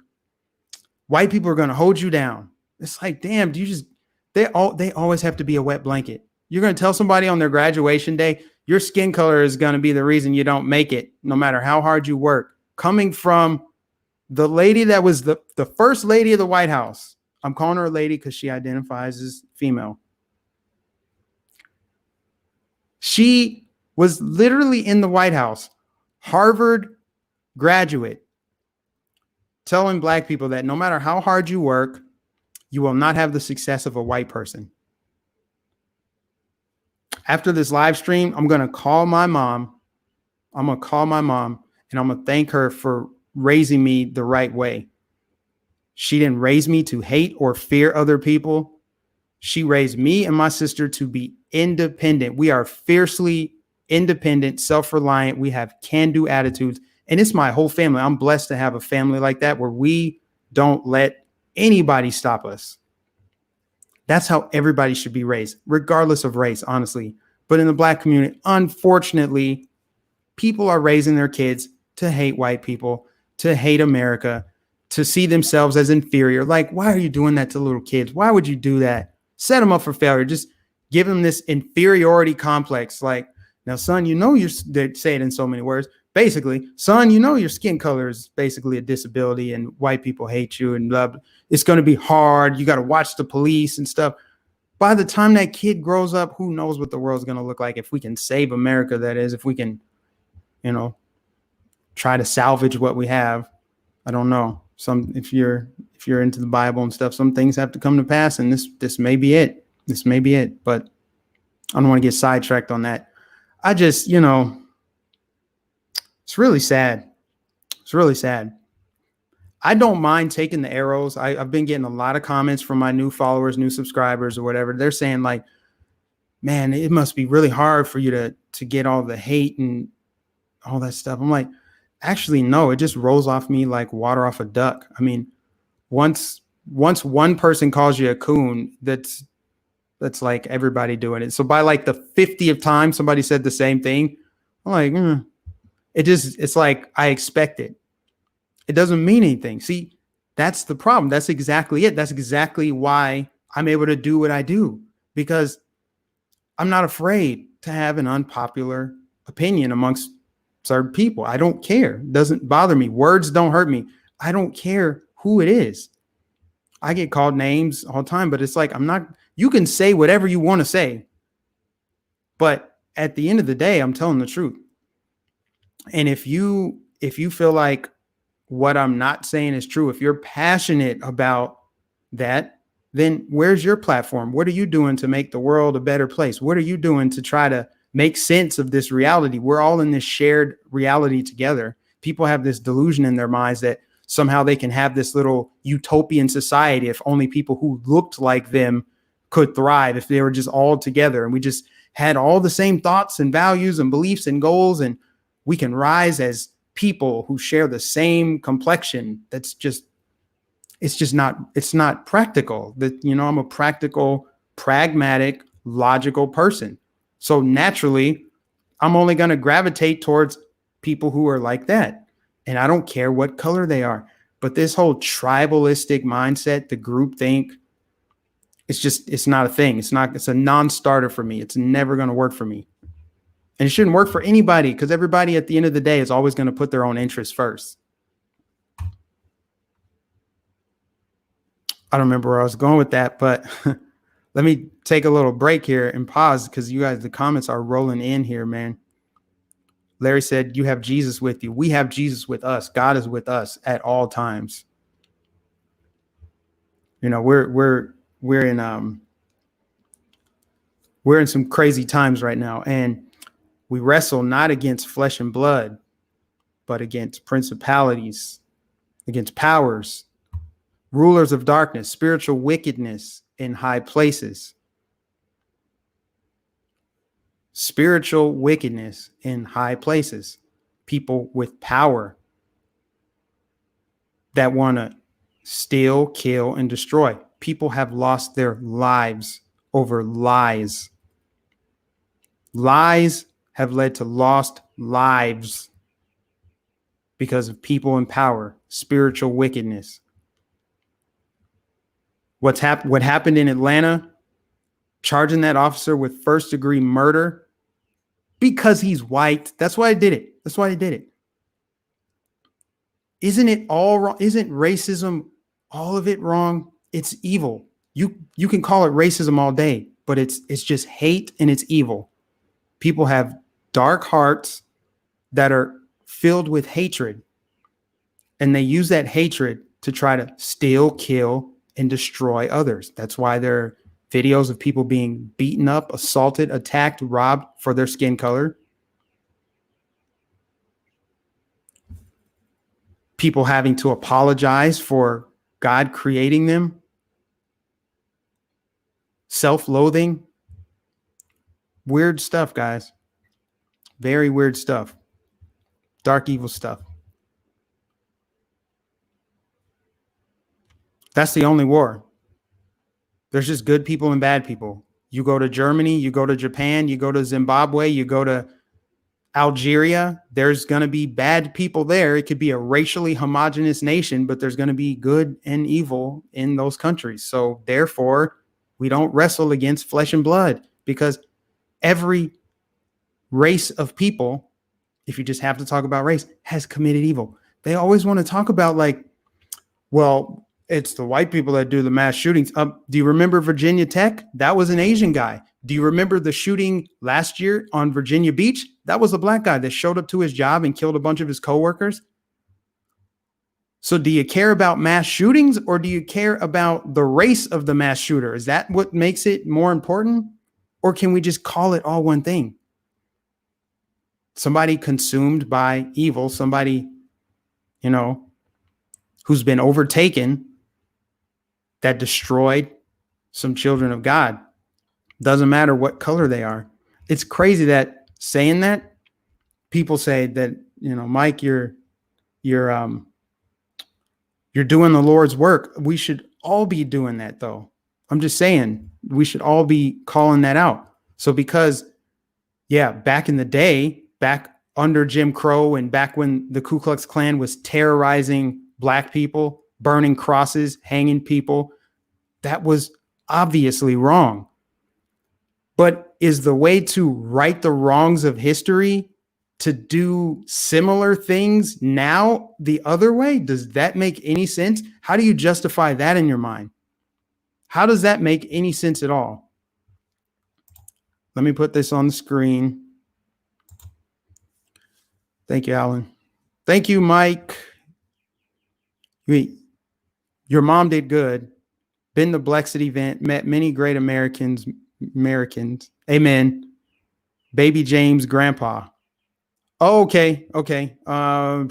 white people are going to hold you down. It's like, damn, they always have to be a wet blanket. You're going to tell somebody on their graduation day, your skin color is going to be the reason you don't make it, no matter how hard you work. Coming from the lady that was the first lady of the White House. I'm calling her a lady because she identifies as female. She was literally in the White House, Harvard graduate, telling Black people that no matter how hard you work, you will not have the success of a white person. After this live stream, I'm going to call my mom. I'm going to call my mom and I'm going to thank her for raising me the right way. She didn't raise me to hate or fear other people. She raised me and my sister to be independent. We are fiercely independent, self-reliant. We have can-do attitudes. And it's my whole family. I'm blessed to have a family like that where we don't let anybody stop us. That's how everybody should be raised, regardless of race, honestly. But in the Black community, unfortunately, people are raising their kids to hate white people, to hate America, to see themselves as inferior. Like, why are you doing that to little kids? Why would you do that? Set them up for failure. Just give them this inferiority complex. Like, now, son, they say it in so many words. Basically, son, your skin color is basically a disability and white people hate you and blah, blah. It's going to be hard. You got to watch the police and stuff. By the time that kid grows up, who knows what the world's going to look like if we can save America, that is, if we can, try to salvage what we have. I don't know. If you're into the Bible and stuff, some things have to come to pass, and this may be it. This may be it, but I don't want to get sidetracked on that. I just, it's really sad. It's really sad. I don't mind taking the arrows. I've been getting a lot of comments from my new followers, new subscribers or whatever. They're saying like, man, it must be really hard for you to get all the hate and all that stuff. I'm like, actually, no, it just rolls off me like water off a duck. I mean, once one person calls you a coon, that's like everybody doing it. So by like the 50th time somebody said the same thing, I'm like, it's like I expect it. It doesn't mean anything. See, that's the problem. That's exactly it. That's exactly why I'm able to do what I do, because I'm not afraid to have an unpopular opinion amongst certain people. I don't care. It doesn't bother me. Words don't hurt me. I don't care who it is. I get called names all the time, but it's like, you can say whatever you want to say. But at the end of the day, I'm telling the truth. And if you feel like what I'm not saying is true, if you're passionate about that, then where's your platform? What are you doing to make the world a better place? What are you doing to try to make sense of this reality? We're all in this shared reality together. People have this delusion in their minds that somehow they can have this little utopian society if only people who looked like them could thrive, if they were just all together and we just had all the same thoughts and values and beliefs and goals, and we can rise as people who share the same complexion. It's not practical. I'm a practical, pragmatic, logical person. So naturally, I'm only going to gravitate towards people who are like that. And I don't care what color they are. But this whole tribalistic mindset, the group think, it's not a thing. It's a non-starter for me. It's never going to work for me. And it shouldn't work for anybody, because everybody at the end of the day is always going to put their own interests first. I don't remember where I was going with that, but let me take a little break here and pause, because you guys, the comments are rolling in here, man. Larry said, you have Jesus with you. We have Jesus with us. God is with us at all times. We're in some crazy times right now, and we wrestle not against flesh and blood, but against principalities, against powers, rulers of darkness, spiritual wickedness in high places. Spiritual wickedness in high places. People with power that want to steal, kill, and destroy. People have lost their lives over lies. Lies have led to lost lives because of people in power, spiritual wickedness. What happened in Atlanta, charging that officer with first-degree murder because he's white. That's why I did it. Isn't it all wrong? Isn't racism all of it wrong? It's evil. You can call it racism all day, but it's just hate, and it's evil. People have dark hearts that are filled with hatred, and they use that hatred to try to steal, kill, and destroy others. That's why there are videos of people being beaten up, assaulted, attacked, robbed for their skin color. People having to apologize for God creating them. Self-loathing. Weird stuff, guys. Very weird stuff. Dark, evil stuff. That's the only war. There's just good people and bad people. You go to Germany, you go to Japan, you go to Zimbabwe, you go to Algeria, there's going to be bad people there. It could be a racially homogenous nation, but there's going to be good and evil in those countries. So therefore, we don't wrestle against flesh and blood, because every race of people, if you just have to talk about race, has committed evil. They always want to talk about, like, well, it's the white people that do the mass shootings. Do you remember Virginia Tech? That was an Asian guy. Do you remember the shooting last year on Virginia Beach? That was a black guy that showed up to his job and killed a bunch of his coworkers. So do you care about mass shootings, or do you care about the race of the mass shooter? Is that what makes it more important? Or can we just call it all one thing? Somebody consumed by evil, somebody, who's been overtaken, that destroyed some children of God. Doesn't matter what color they are. It's crazy that saying that, people say that, Mike, you're doing the Lord's work. We should all be doing that, though. I'm just saying we should all be calling that out. So because, back in the day, back under Jim Crow, and back when the Ku Klux Klan was terrorizing black people, burning crosses, hanging people, that was obviously wrong. But is the way to right the wrongs of history to do similar things now the other way? Does that make any sense? How do you justify that in your mind? How does that make any sense at all? Let me put this on the screen. Thank you, Alan. Thank you, Mike. Your mom did good. Been the Blexit event, met many great Americans. Amen. Baby James, grandpa. Oh, okay. I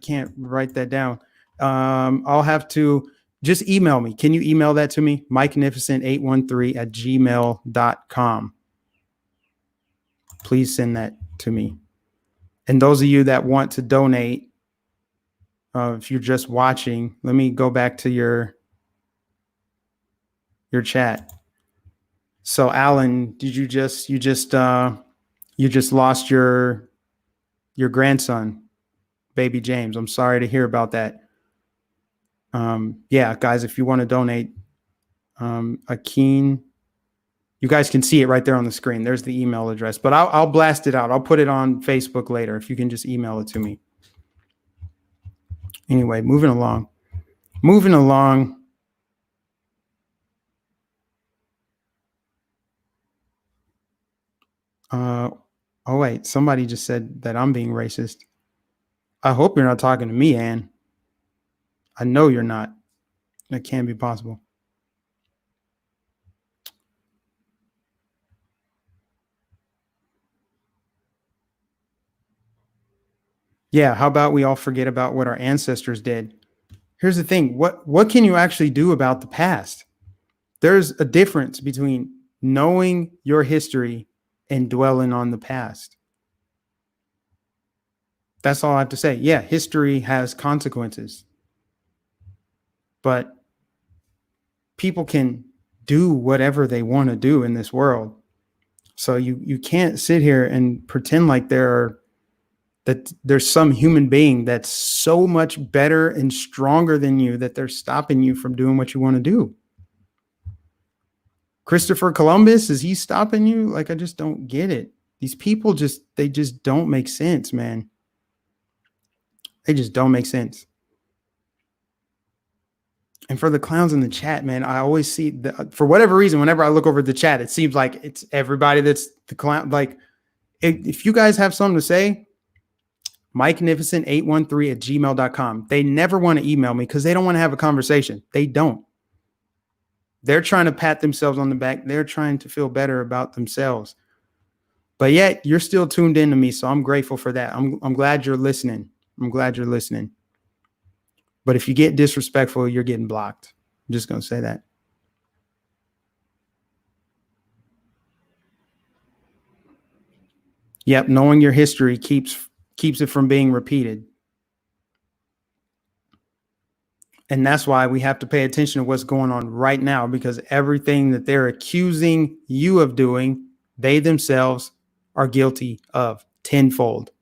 can't write that down. I'll have to just email me. Can you email that to me? MikeNificent813@gmail.com. Please send that to me. And those of you that want to donate, if you're just watching, let me go back to your chat. So Alan, did you just lost your grandson, baby James? I'm sorry to hear about that. Yeah, guys, if you want to donate, Akeen, you guys can see it right there on the screen. There's the email address, but I'll blast it out. I'll put it on Facebook later if you can just email it to me. Anyway, moving along. Oh wait, somebody just said that I'm being racist. I hope you're not talking to me, Ann. I know you're not. That can't be possible. Yeah, how about we all forget about what our ancestors did? Here's the thing. What can you actually do about the past? There's a difference between knowing your history and dwelling on the past. That's all I have to say. Yeah, history has consequences. But people can do whatever they want to do in this world. So you can't sit here and pretend like there's some human being that's so much better and stronger than you that they're stopping you from doing what you want to do. Christopher Columbus, is he stopping you? Like, I just don't get it. These people they just don't make sense, man. They just don't make sense. And for the clowns in the chat, man, I always see for whatever reason, whenever I look over the chat, it seems like it's everybody that's the clown. Like, if you guys have something to say, MikeNificent813@gmail.com. They never want to email me because they don't want to have a conversation. They don't. They're trying to pat themselves on the back. They're trying to feel better about themselves. But yet you're still tuned in to me. So I'm grateful for that. I'm glad you're listening. But if you get disrespectful, you're getting blocked. I'm just going to say that. Yep. Knowing your history keeps it from being repeated. And that's why we have to pay attention to what's going on right now, because everything that they're accusing you of doing, they themselves are guilty of tenfold.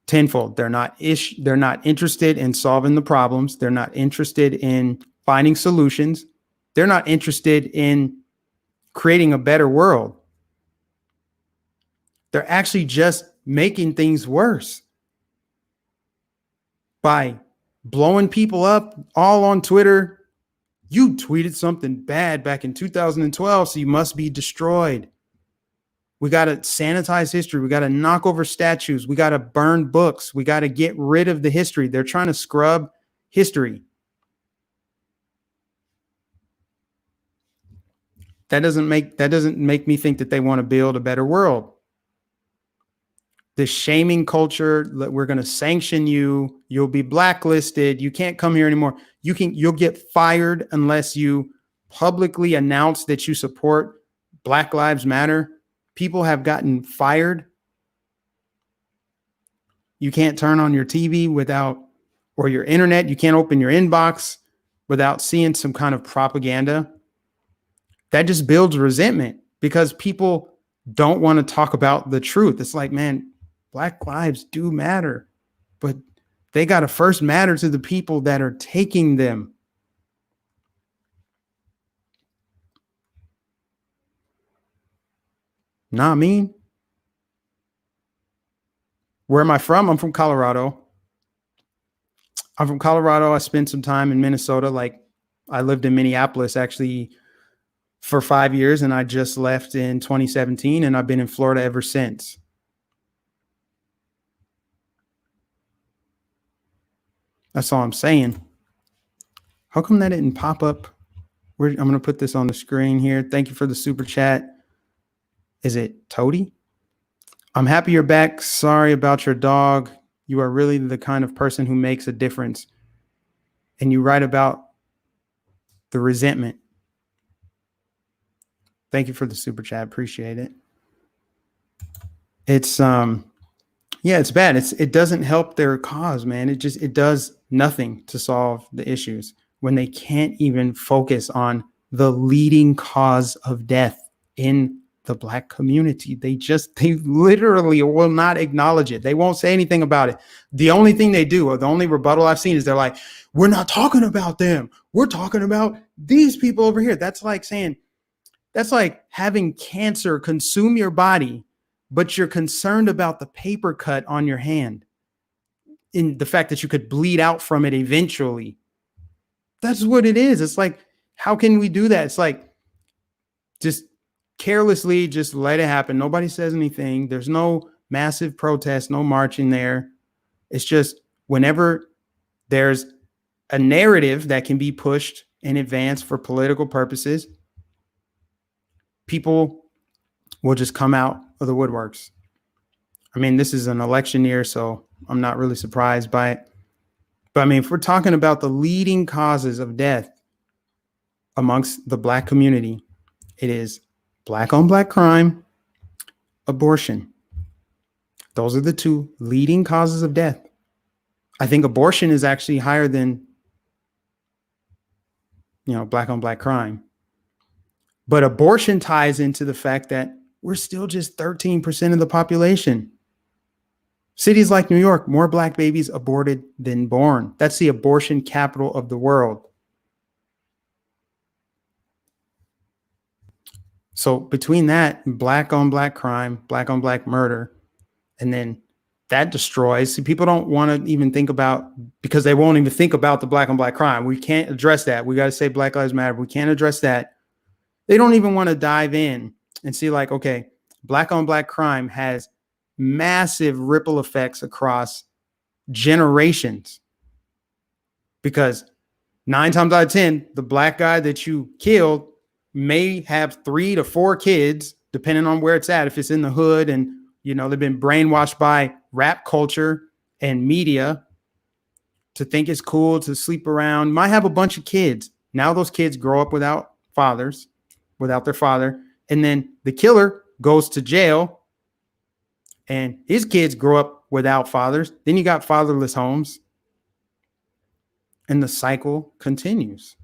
They're not interested in solving the problems. They're not interested in finding solutions. They're not interested in creating a better world. They're actually just making things worse by blowing people up all on Twitter. You tweeted something bad back in 2012, so you must be destroyed. We got to sanitize history. We got to knock over statues. We got to burn books. We got to get rid of the history. They're trying to scrub history. That doesn't make me think that they want to build a better world. The shaming culture, we're going to sanction you. You'll be blacklisted. You can't come here anymore. You'll get fired unless you publicly announce that you support Black Lives Matter. People have gotten fired. You can't turn on your TV or your internet. You can't open your inbox without seeing some kind of propaganda. That just builds resentment because people don't want to talk about the truth. It's like, man, Black lives do matter, but they got to first matter to the people that are taking them. Not me. Where am I from? I'm from Colorado. I spent some time in Minnesota. Like, I lived in Minneapolis actually for 5 years, and I just left in 2017, and I've been in Florida ever since. That's all I'm saying. How come that didn't pop up? I'm going to put this on the screen here. Thank you for the super chat. Is it Toady? I'm happy you're back. Sorry about your dog. You are really the kind of person who makes a difference. And you write about the resentment. Thank you for the super chat. Appreciate it. It's it's bad. It doesn't help their cause, man. It does nothing to solve the issues when they can't even focus on the leading cause of death in the Black community. They literally will not acknowledge it. They won't say anything about it. The only thing they do, or the only rebuttal I've seen, is they're like, we're not talking about them. We're talking about these people over here. That's like having cancer consume your body, but you're concerned about the paper cut on your hand, in the fact that you could bleed out from it eventually. That's what it is. It's like, how can we do that? It's like, just carelessly, just let it happen. Nobody says anything. There's no massive protest, no marching there. It's just whenever there's a narrative that can be pushed in advance for political purposes, people will just come out of the woodworks. I mean, this is an election year, so I'm not really surprised by it. But I mean, if we're talking about the leading causes of death amongst the Black community, it is Black on Black crime, abortion. Those are the two leading causes of death. I think abortion is actually higher than, Black on Black crime. But abortion ties into the fact that we're still just 13% of the population. Cities like New York, more Black babies aborted than born. That's the abortion capital of the world. So between that, Black on Black crime, Black on Black murder, and then that destroys. See, people don't want to even think about, because they won't even think about the Black on Black crime. We can't address that. We got to say Black Lives Matter. We can't address that. They don't even want to dive in and see, like, okay, Black on Black crime has massive ripple effects across generations, because 9 times out of 10, the Black guy that you killed may have 3 to 4 kids, depending on where it's at. If it's in the hood and, they've been brainwashed by rap culture and media to think it's cool to sleep around, might have a bunch of kids. Now those kids grow up without their father. And then the killer goes to jail and his kids grow up without fathers. Then you got fatherless homes. And the cycle continues.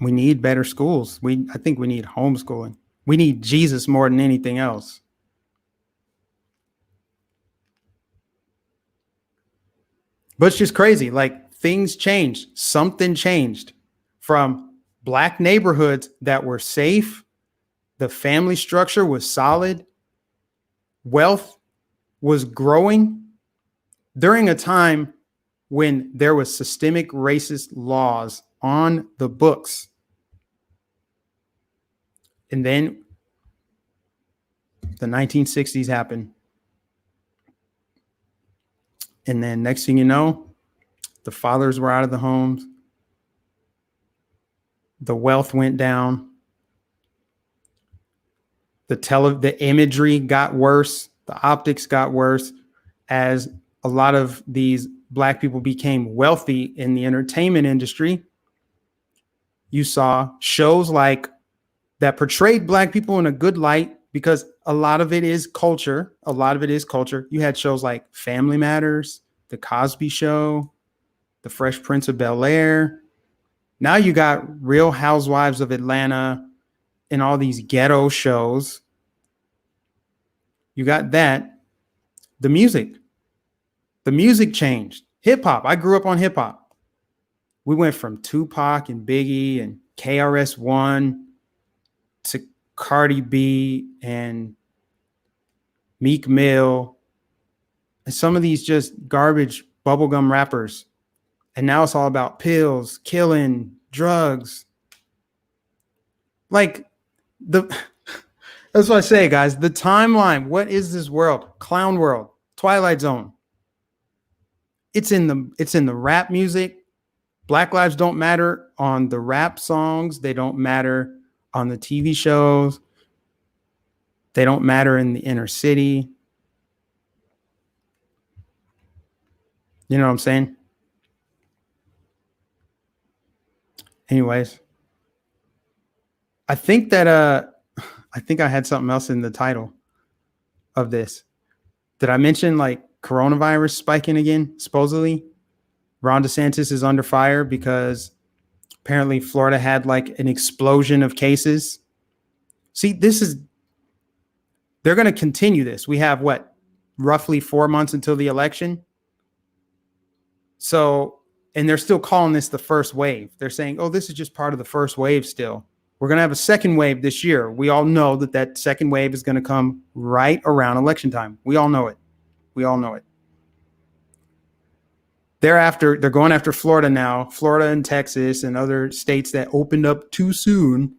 We need better schools. I think we need homeschooling. We need Jesus more than anything else. But it's just crazy. Like, things changed. Something changed from Black neighborhoods that were safe. The family structure was solid. Wealth was growing during a time when there was systemic racist laws on the books. And then the 1960s happened. And then next thing you know, the fathers were out of the homes. The wealth went down. The imagery got worse. The optics got worse as a lot of these Black people became wealthy in the entertainment industry. You saw shows like that portrayed Black people in a good light, because a lot of it is culture. You had shows like Family Matters, The Cosby Show, The Fresh Prince of Bel-Air. Now you got Real Housewives of Atlanta and all these ghetto shows. You got that. The music changed. Hip hop. I grew up on hip hop. We went from Tupac and Biggie and KRS-One to Cardi B and Meek Mill and some of these just garbage bubblegum rappers. And now it's all about pills, killing, drugs. Like the that's what I say, guys. The timeline. What is this world? Clown world, Twilight Zone. It's in the rap music. Black lives don't matter on the rap songs. They don't matter on the TV shows. They don't matter in the inner city. You know what I'm saying? Anyways, I think that I think I had something else in the title of this. Did I mention like coronavirus spiking again? Supposedly, Ron DeSantis is under fire because apparently Florida had like an explosion of cases. See, they're going to continue this. We have what, roughly 4 months until the election. So, and they're still calling this the first wave. They're saying, oh, this is just part of the first wave still. We're going to have a second wave this year. We all know that second wave is going to come right around election time. We all know it. We all know it. They're going after Florida now, Florida and Texas and other states that opened up too soon.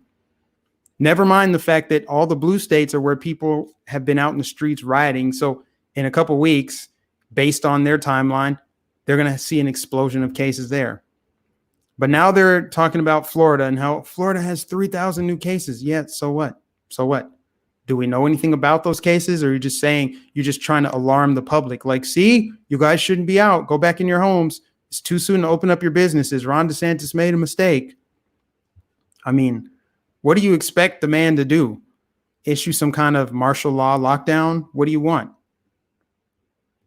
Never mind the fact that all the blue states are where people have been out in the streets rioting. So in a couple of weeks, based on their timeline, they're going to see an explosion of cases there. But now they're talking about Florida and how Florida has 3,000 new cases. Yeah, so what? So what? Do we know anything about those cases? Or are you just saying you're just trying to alarm the public? Like, see, you guys shouldn't be out. Go back in your homes. It's too soon to open up your businesses. Ron DeSantis made a mistake. I mean, what do you expect the man to do? Issue some kind of martial law lockdown? What do you want?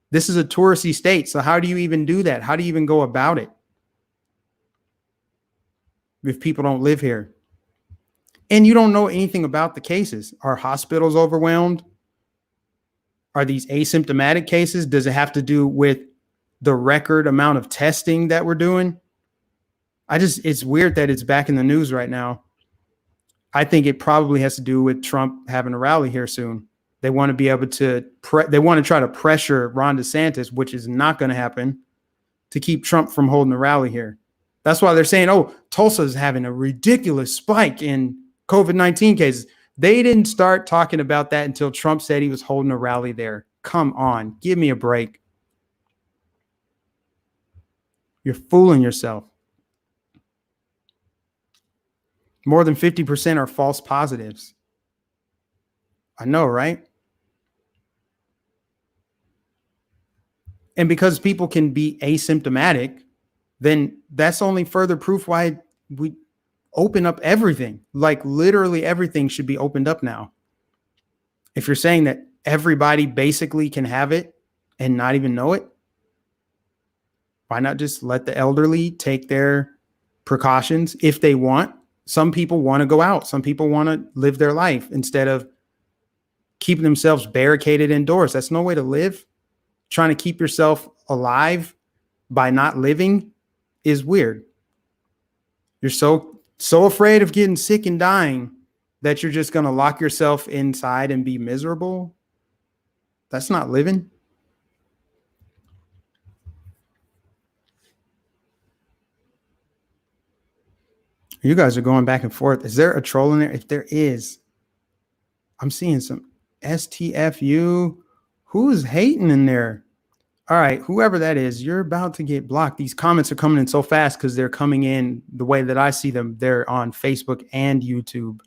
This is a touristy state. So how do you even do that? How do you even go about it if people don't live here? And you don't know anything about the cases. Are hospitals overwhelmed? Are these asymptomatic cases? Does it have to do with the record amount of testing that we're doing? It's weird that it's back in the news right now. I think it probably has to do with Trump having a rally here soon. They want to be able to, they want to try to pressure Ron DeSantis, which is not going to happen, to keep Trump from holding a rally here. That's why they're saying, oh, Tulsa is having a ridiculous spike in COVID-19 cases. They didn't start talking about that until Trump said he was holding a rally there. Come on, give me a break. You're fooling yourself. More than 50% are false positives. I know, right? And because people can be asymptomatic, then that's only further proof why we open up everything. Like literally everything should be opened up now. If you're saying that everybody basically can have it and not even know it, why not just let the elderly take their precautions if they want? Some people want to go out. Some people want to live their life instead of keeping themselves barricaded indoors. That's no way to live. Trying to keep yourself alive by not living is weird. You're so afraid of getting sick and dying that you're just going to lock yourself inside and be miserable. That's not living. You guys are going back and forth. Is there a troll in there? If there is, I'm seeing some STFU. Who is hating in there? All right, whoever that is, you're about to get blocked. These comments are coming in so fast because they're coming in the way that I see them. They're on Facebook and YouTube.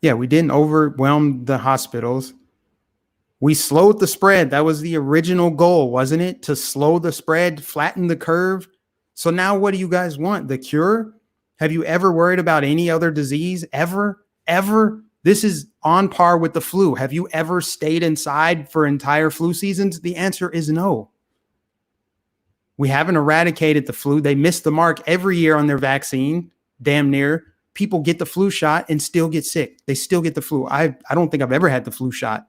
Yeah, we didn't overwhelm the hospitals. We slowed the spread. That was the original goal, wasn't it? To slow the spread, flatten the curve. So now what do you guys want? The cure? Have you ever worried about any other disease? Ever? This is on par with the flu. Have you ever stayed inside for entire flu seasons? The answer is no. We haven't eradicated the flu. They miss the mark every year on their vaccine, damn near. People get the flu shot and still get sick. They still get the flu. I don't think I've ever had the flu shot.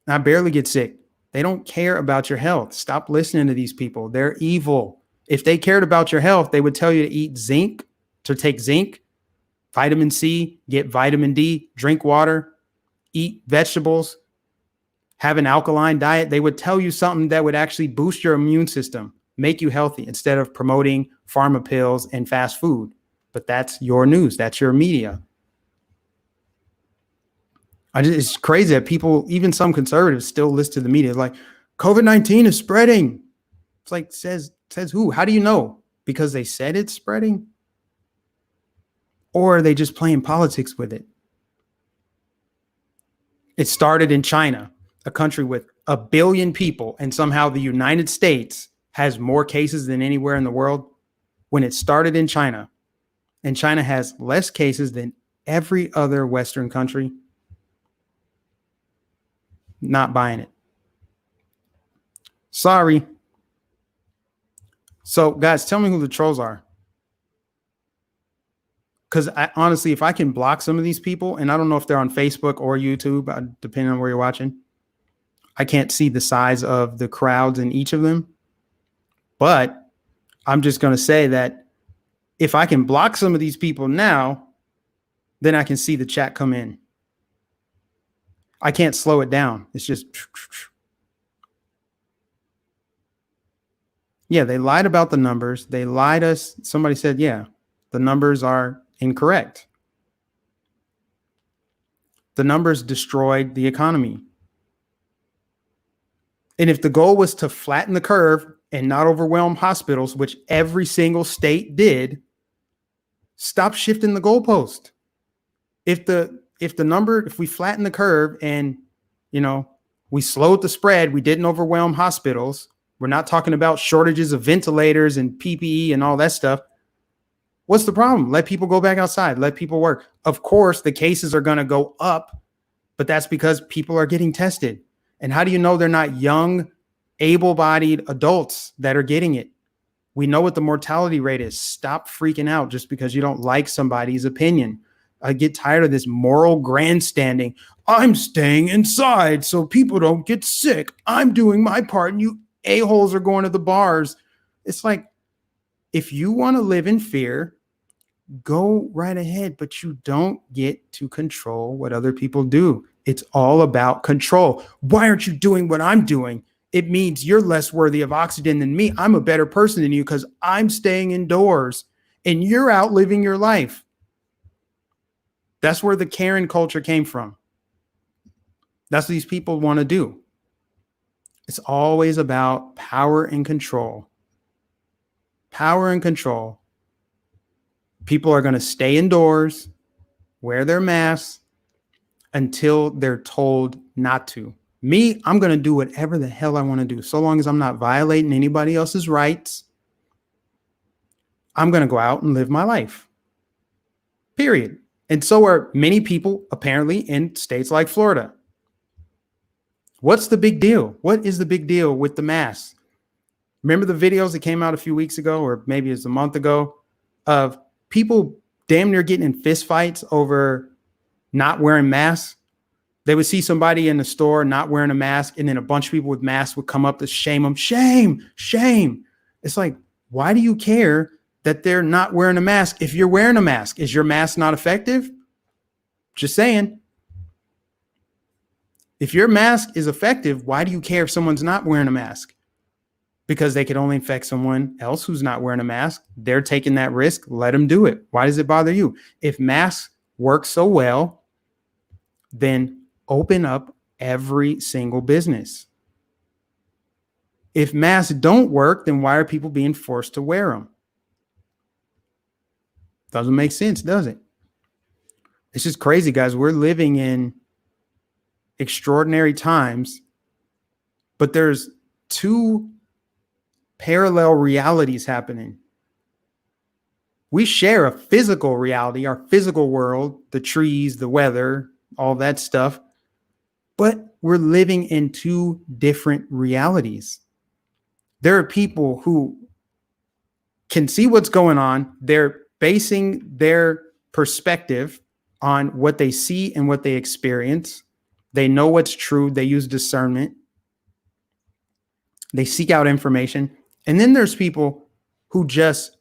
I barely get sick. They don't care about your health. Stop listening to these people. They're evil. If they cared about your health, they would tell you to eat zinc, to take zinc, vitamin C, get vitamin D, drink water, eat vegetables, have an alkaline diet. They would tell you something that would actually boost your immune system, make you healthy, instead of promoting pharma pills and fast food. But that's your news. That's your media. It's crazy that people, even some conservatives, still listen to the media. Like, COVID-19 is spreading. It's like, says who? How do you know? Because they said it's spreading? Or are they just playing politics with it? It started in China, a country with 1 billion people, and somehow the United States has more cases than anywhere in the world. When it started in China, and China has less cases than every other Western country, not buying it. Sorry. So, guys, tell me who the trolls are. Because honestly, if I can block some of these people, and I don't know if they're on Facebook or YouTube, depending on where you're watching, I can't see the size of the crowds in each of them. But I'm just going to say that if I can block some of these people now, then I can see the chat come in. I can't slow it down. It's just, yeah, they lied about the numbers. They lied us. Somebody said, yeah, the numbers are incorrect. The numbers destroyed the economy. And if the goal was to flatten the curve and not overwhelm hospitals, which every single state did, stop shifting the goalpost. If we flatten the curve and, we slowed the spread, we didn't overwhelm hospitals. We're not talking about shortages of ventilators and PPE and all that stuff. What's the problem? Let people go back outside. Let people work. Of course, the cases are going to go up, but that's because people are getting tested. And how do you know they're not young, able-bodied adults that are getting it? We know what the mortality rate is. Stop freaking out just because you don't like somebody's opinion. I get tired of this moral grandstanding. I'm staying inside so people don't get sick. I'm doing my part and you a-holes are going to the bars. It's like, if you want to live in fear, go right ahead, but you don't get to control what other people do. It's all about control. Why aren't you doing what I'm doing? It means you're less worthy of oxygen than me. I'm a better person than you because I'm staying indoors and you're out living your life. That's where the Karen culture came from. That's what these people want to do. It's always about power and control. Power and control. People are going to stay indoors, wear their masks until they're told not to. Me, I'm going to do whatever the hell I want to do. So long as I'm not violating anybody else's rights, I'm going to go out and live my life. Period. And so are many people, apparently, in states like Florida. What's the big deal? What is the big deal with the masks? Remember the videos that came out a few weeks ago, or maybe it's a month ago, of people damn near getting in fist fights over not wearing masks? They would see somebody in the store not wearing a mask, and then a bunch of people with masks would come up to shame them. Shame, shame. It's like, why do you care that they're not wearing a mask if you're wearing a mask? Is your mask not effective? Just saying. If your mask is effective, why do you care if someone's not wearing a mask? Because they could only infect someone else who's not wearing a mask. They're taking that risk. Let them do it. Why does it bother you? If masks work so well, then open up every single business. If masks don't work, then why are people being forced to wear them? Doesn't make sense, does it? It's just crazy, guys. We're living in extraordinary times, but there's two parallel realities happening. We share a physical reality, our physical world, the trees, the weather, all that stuff, but we're living in two different realities. There are people who can see what's going on. They're basing their perspective on what they see and what they experience. They know what's true. They use discernment. They seek out information. And then there's people who just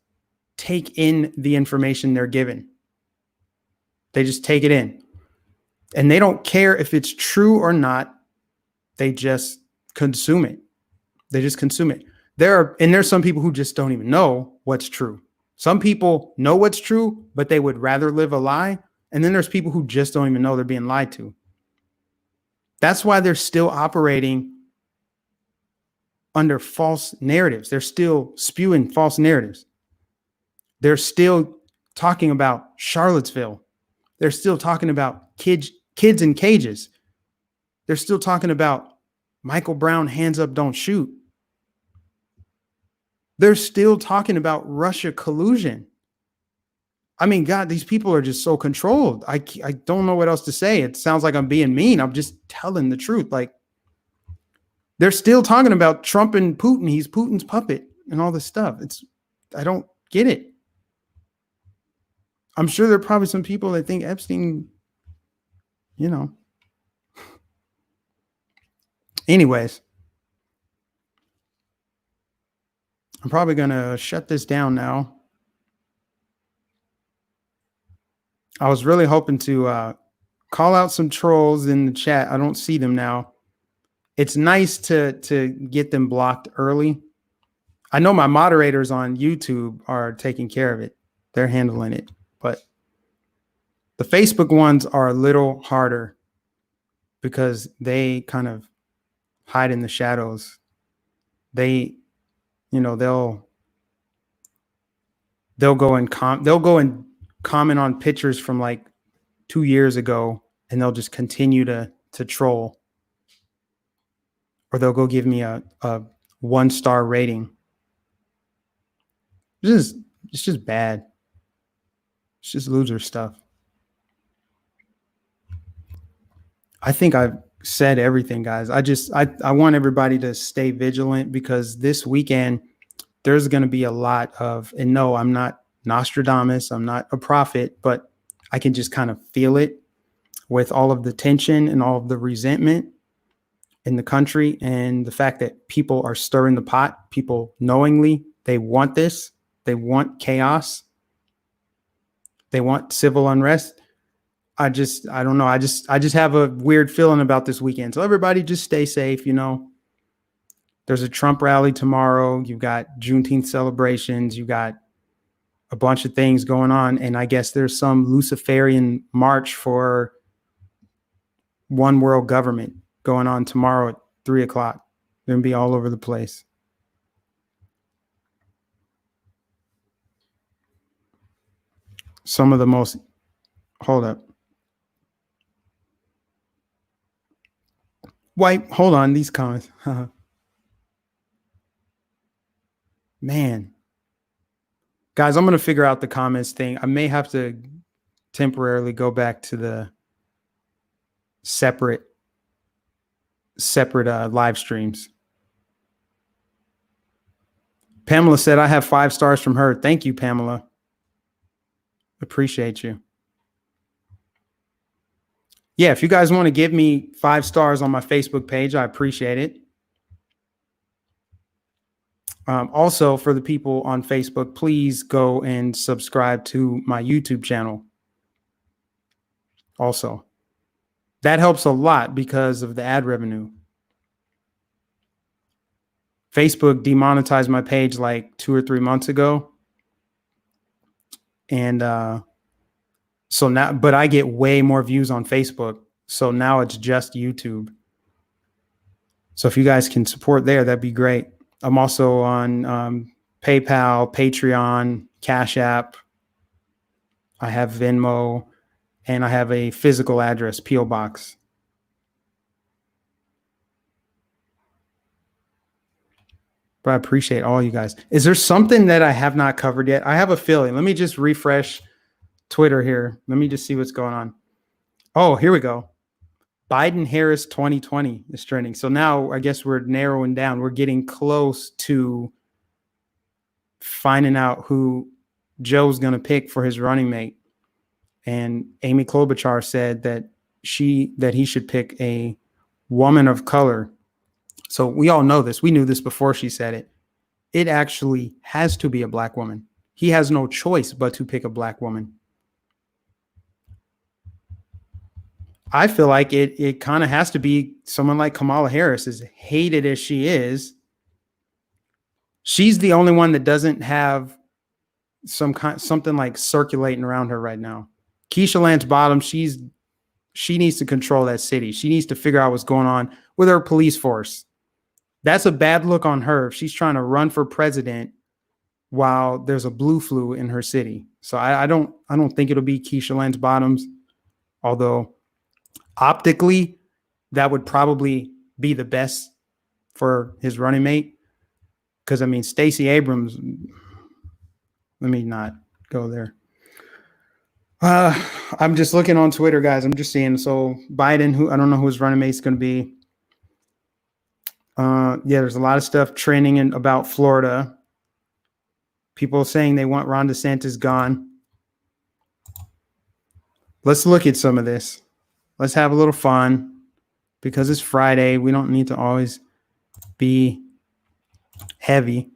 take in the information they're given. They just take it in. And they don't care if it's true or not. They just consume it. They just consume it. There's some people who just don't even know what's true. Some people know what's true, but they would rather live a lie. And then there's people who just don't even know they're being lied to. That's why they're still operating under false narratives. They're still spewing false narratives. They're still talking about Charlottesville. They're still talking about kids in cages. They're still talking about Michael Brown, hands up, don't shoot. They're still talking about Russia collusion. I mean, God, these people are just so controlled. I don't know what else to say. It sounds like I'm being mean. I'm just telling the truth. Like, they're still talking about Trump and Putin. He's Putin's puppet and all this stuff. I don't get it. I'm sure there are probably some people that think Epstein, Anyways, I'm probably going to shut this down now. I was really hoping to call out some trolls in the chat. I don't see them now. It's nice to get them blocked early. I know my moderators on YouTube are taking care of it. They're handling it. But the Facebook ones are a little harder because they kind of hide in the shadows. They'll go and comment on pictures from like 2 years ago, and they'll just continue to troll. Or they'll go give me a 1-star rating. It's just bad. It's just loser stuff. I think I've said everything, guys. I want everybody to stay vigilant, because this weekend there's going to be a lot of, and no, I'm not Nostradamus, I'm not a prophet, but I can just kind of feel it with all of the tension and all of the resentment in the country, and the fact that people are stirring the pot. People knowingly, they want this. They want chaos. They want civil unrest. I don't know. I just have a weird feeling about this weekend. So everybody just stay safe. There's a Trump rally tomorrow. You've got Juneteenth celebrations. You got a bunch of things going on. And I guess there's some Luciferian march for one world government going on tomorrow at 3:00. They're going to be all over the place. Some of the most, hold up. Hold on, these comments. Man. Guys, I'm going to figure out the comments thing. I may have to temporarily go back to the separate live streams. Pamela said, I have 5 stars from her. Thank you, Pamela. Appreciate you. Yeah, if you guys want to give me 5 stars on my Facebook page, I appreciate it. Also, for the people on Facebook, please go and subscribe to my YouTube channel. Also, that helps a lot because of the ad revenue. Facebook demonetized my page like 2 or 3 months ago. And so now, but I get way more views on Facebook. So now it's just YouTube. So if you guys can support there, that'd be great. I'm also on PayPal, Patreon, Cash App. I have Venmo, and I have a physical address, P.O. Box. But I appreciate all you guys. Is there something that I have not covered yet? I have a feeling. Let me just refresh Twitter here. Let me just see what's going on. Oh, here we go. Biden-Harris 2020 is trending. So now I guess we're narrowing down. We're getting close to finding out who Joe's going to pick for his running mate. And Amy Klobuchar said that he should pick a woman of color. So we all know this. We knew this before she said it. it actually has to be a black woman. He has no choice but to pick a black woman. I feel like it kind of has to be someone like Kamala Harris, as hated as she is. She's the only one that doesn't have something like circulating around her right now. Keisha Lance Bottoms, she needs to control that city. She needs to figure out what's going on with her police force. That's a bad look on her if she's trying to run for president while there's a blue flu in her city. So I don't think it'll be Keisha Lance Bottoms, although optically that would probably be the best for his running mate. Because I mean, Stacey Abrams, let me not go there. I'm just looking on Twitter, guys. I'm just seeing. So Biden, who I don't know who his running mate's going to be. Yeah, there's a lot of stuff trending about Florida. People saying they want Ron DeSantis gone. Let's look at some of this. Let's have a little fun because it's Friday. We don't need to always be heavy.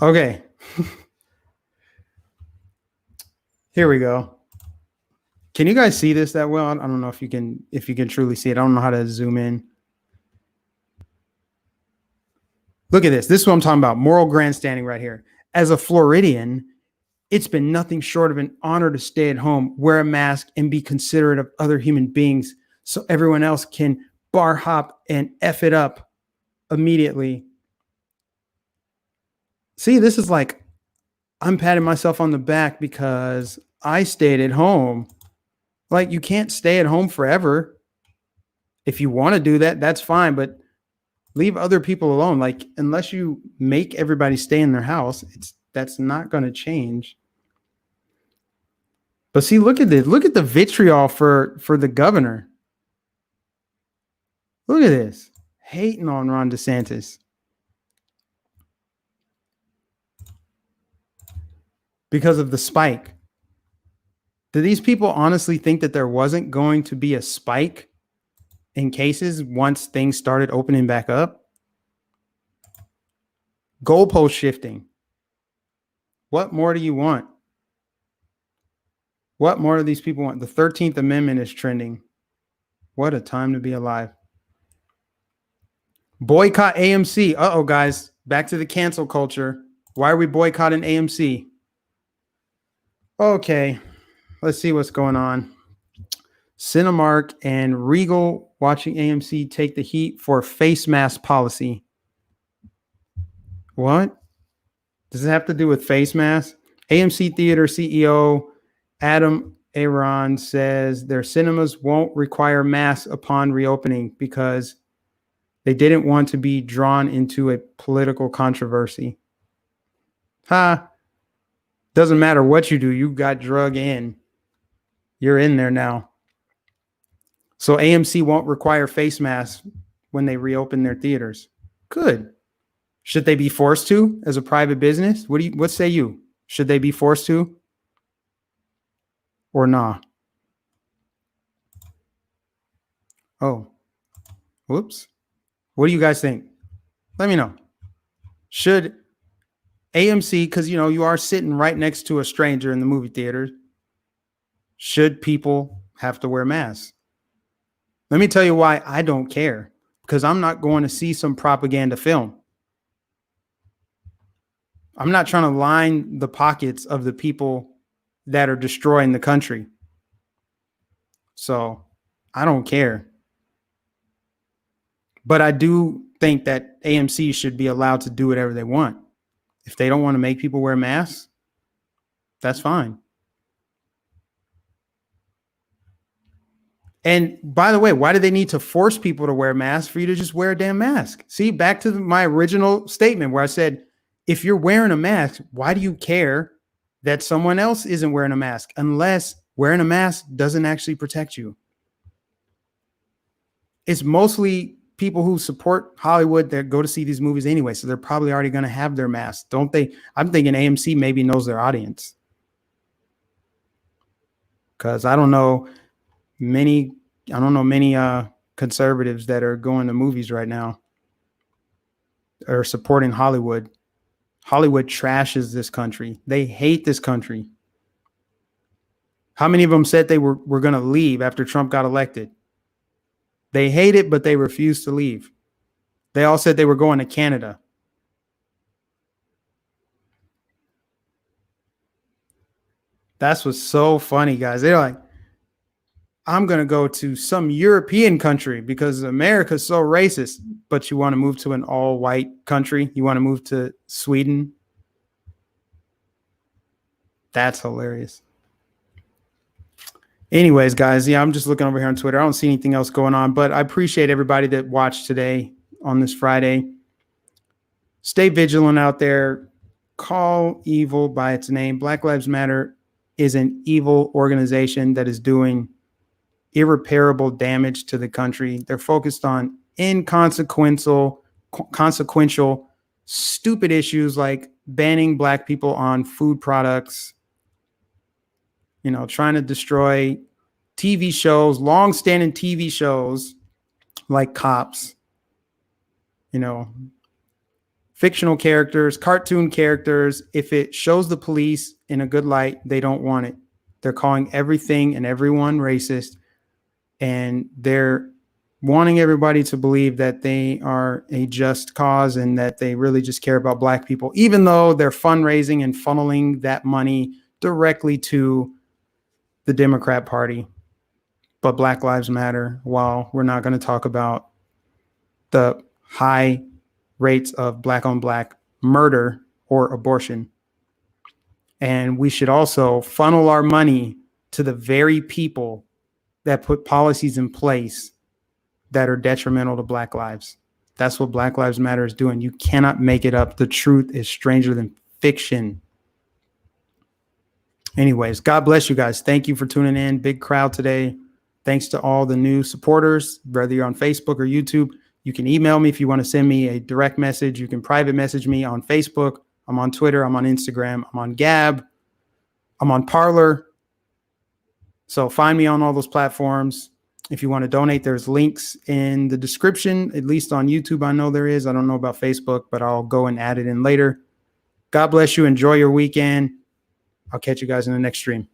Okay. Here we go. Can you guys see this that well? I don't know if you can truly see it. I don't know how to zoom in. Look at this. This is what I'm talking about. Moral grandstanding right here. As a Floridian, it's been nothing short of an honor to stay at home, wear a mask, and be considerate of other human beings so everyone else can bar hop and F it up immediately. See, this is like I'm patting myself on the back because I stayed at home. Like, you can't stay at home forever. If you want to do that, that's fine, but leave other people alone. Like, unless you make everybody stay in their house, that's not going to change. But see, look at this. Look at the vitriol for the governor. Look at this. Hating on Ron DeSantis. Because of the spike. Do these people honestly think that there wasn't going to be a spike in cases once things started opening back up? Goalpost shifting. What more do you want? What more do these people want? The 13th Amendment is trending. What a time to be alive. Boycott AMC. Uh-oh, guys. Back to the cancel culture. Why are we boycotting AMC? Okay. Let's see what's going on. Cinemark and Regal watching AMC take the heat for face mask policy. What? Does it have to do with face masks? AMC Theater CEO Adam Aron says their cinemas won't require masks upon reopening because they didn't want to be drawn into a political controversy. Doesn't matter what you do. You got drug in. You're in there now. So AMC won't require face masks when they reopen their theaters. Good. Should they be forced to as a private business? What say you? Should they be forced to? Or nah? Oh. Whoops. What do you guys think? Let me know. Should AMC, because you are sitting right next to a stranger in the movie theater, should people have to wear masks? Let me tell you why I don't care. Because I'm not going to see some propaganda film. I'm not trying to line the pockets of the people that are destroying the country. So I don't care. But I do think that AMC should be allowed to do whatever they want. If they don't want to make people wear masks, that's fine. And by the way, why do they need to force people to wear masks for you to just wear a damn mask? See, back to my original statement where I said, if you're wearing a mask, why do you care that someone else isn't wearing a mask unless wearing a mask doesn't actually protect you? It's mostly people who support Hollywood that go to see these movies anyway, so they're probably already going to have their masks, don't they? I'm thinking AMC maybe knows their audience. Because I don't know many conservatives that are going to movies right now are supporting Hollywood. Hollywood trashes this country. They hate this country. How many of them said they were going to leave after Trump got elected? They hate it, but they refused to leave. They all said they were going to Canada. That's what's so funny, guys. They're like, I'm going to go to some European country because America's so racist, but you want to move to an all-white country? You want to move to Sweden? That's hilarious. Anyways, guys, yeah, I'm just looking over here on Twitter. I don't see anything else going on, but I appreciate everybody that watched today on this Friday. Stay vigilant out there. Call evil by its name. Black Lives Matter is an evil organization that is doing irreparable damage to the country. They're focused on inconsequential, stupid issues like banning Black people on food products, trying to destroy TV shows, long-standing TV shows like Cops, fictional characters, cartoon characters. If it shows the police in a good light, they don't want it. They're calling everything and everyone racist, and they're wanting everybody to believe that they are a just cause and that they really just care about Black people, even though they're fundraising and funneling that money directly to the Democrat Party. But Black Lives Matter, while we're not going to talk about the high rates of Black on Black murder or abortion. And we should also funnel our money to the very people that put policies in place that are detrimental to Black lives. That's what Black Lives Matter is doing. You cannot make it up. The truth is stranger than fiction. Anyways, God bless you guys. Thank you for tuning in. Big crowd today. Thanks to all the new supporters, whether you're on Facebook or YouTube. You can email me if you want to send me a direct message. You can private message me on Facebook. I'm on Twitter. I'm on Instagram. I'm on Gab. I'm on Parler. So find me on all those platforms. If you want to donate, there's links in the description, at least on YouTube. I know there is. I don't know about Facebook, but I'll go and add it in later. God bless you. Enjoy your weekend. I'll catch you guys in the next stream.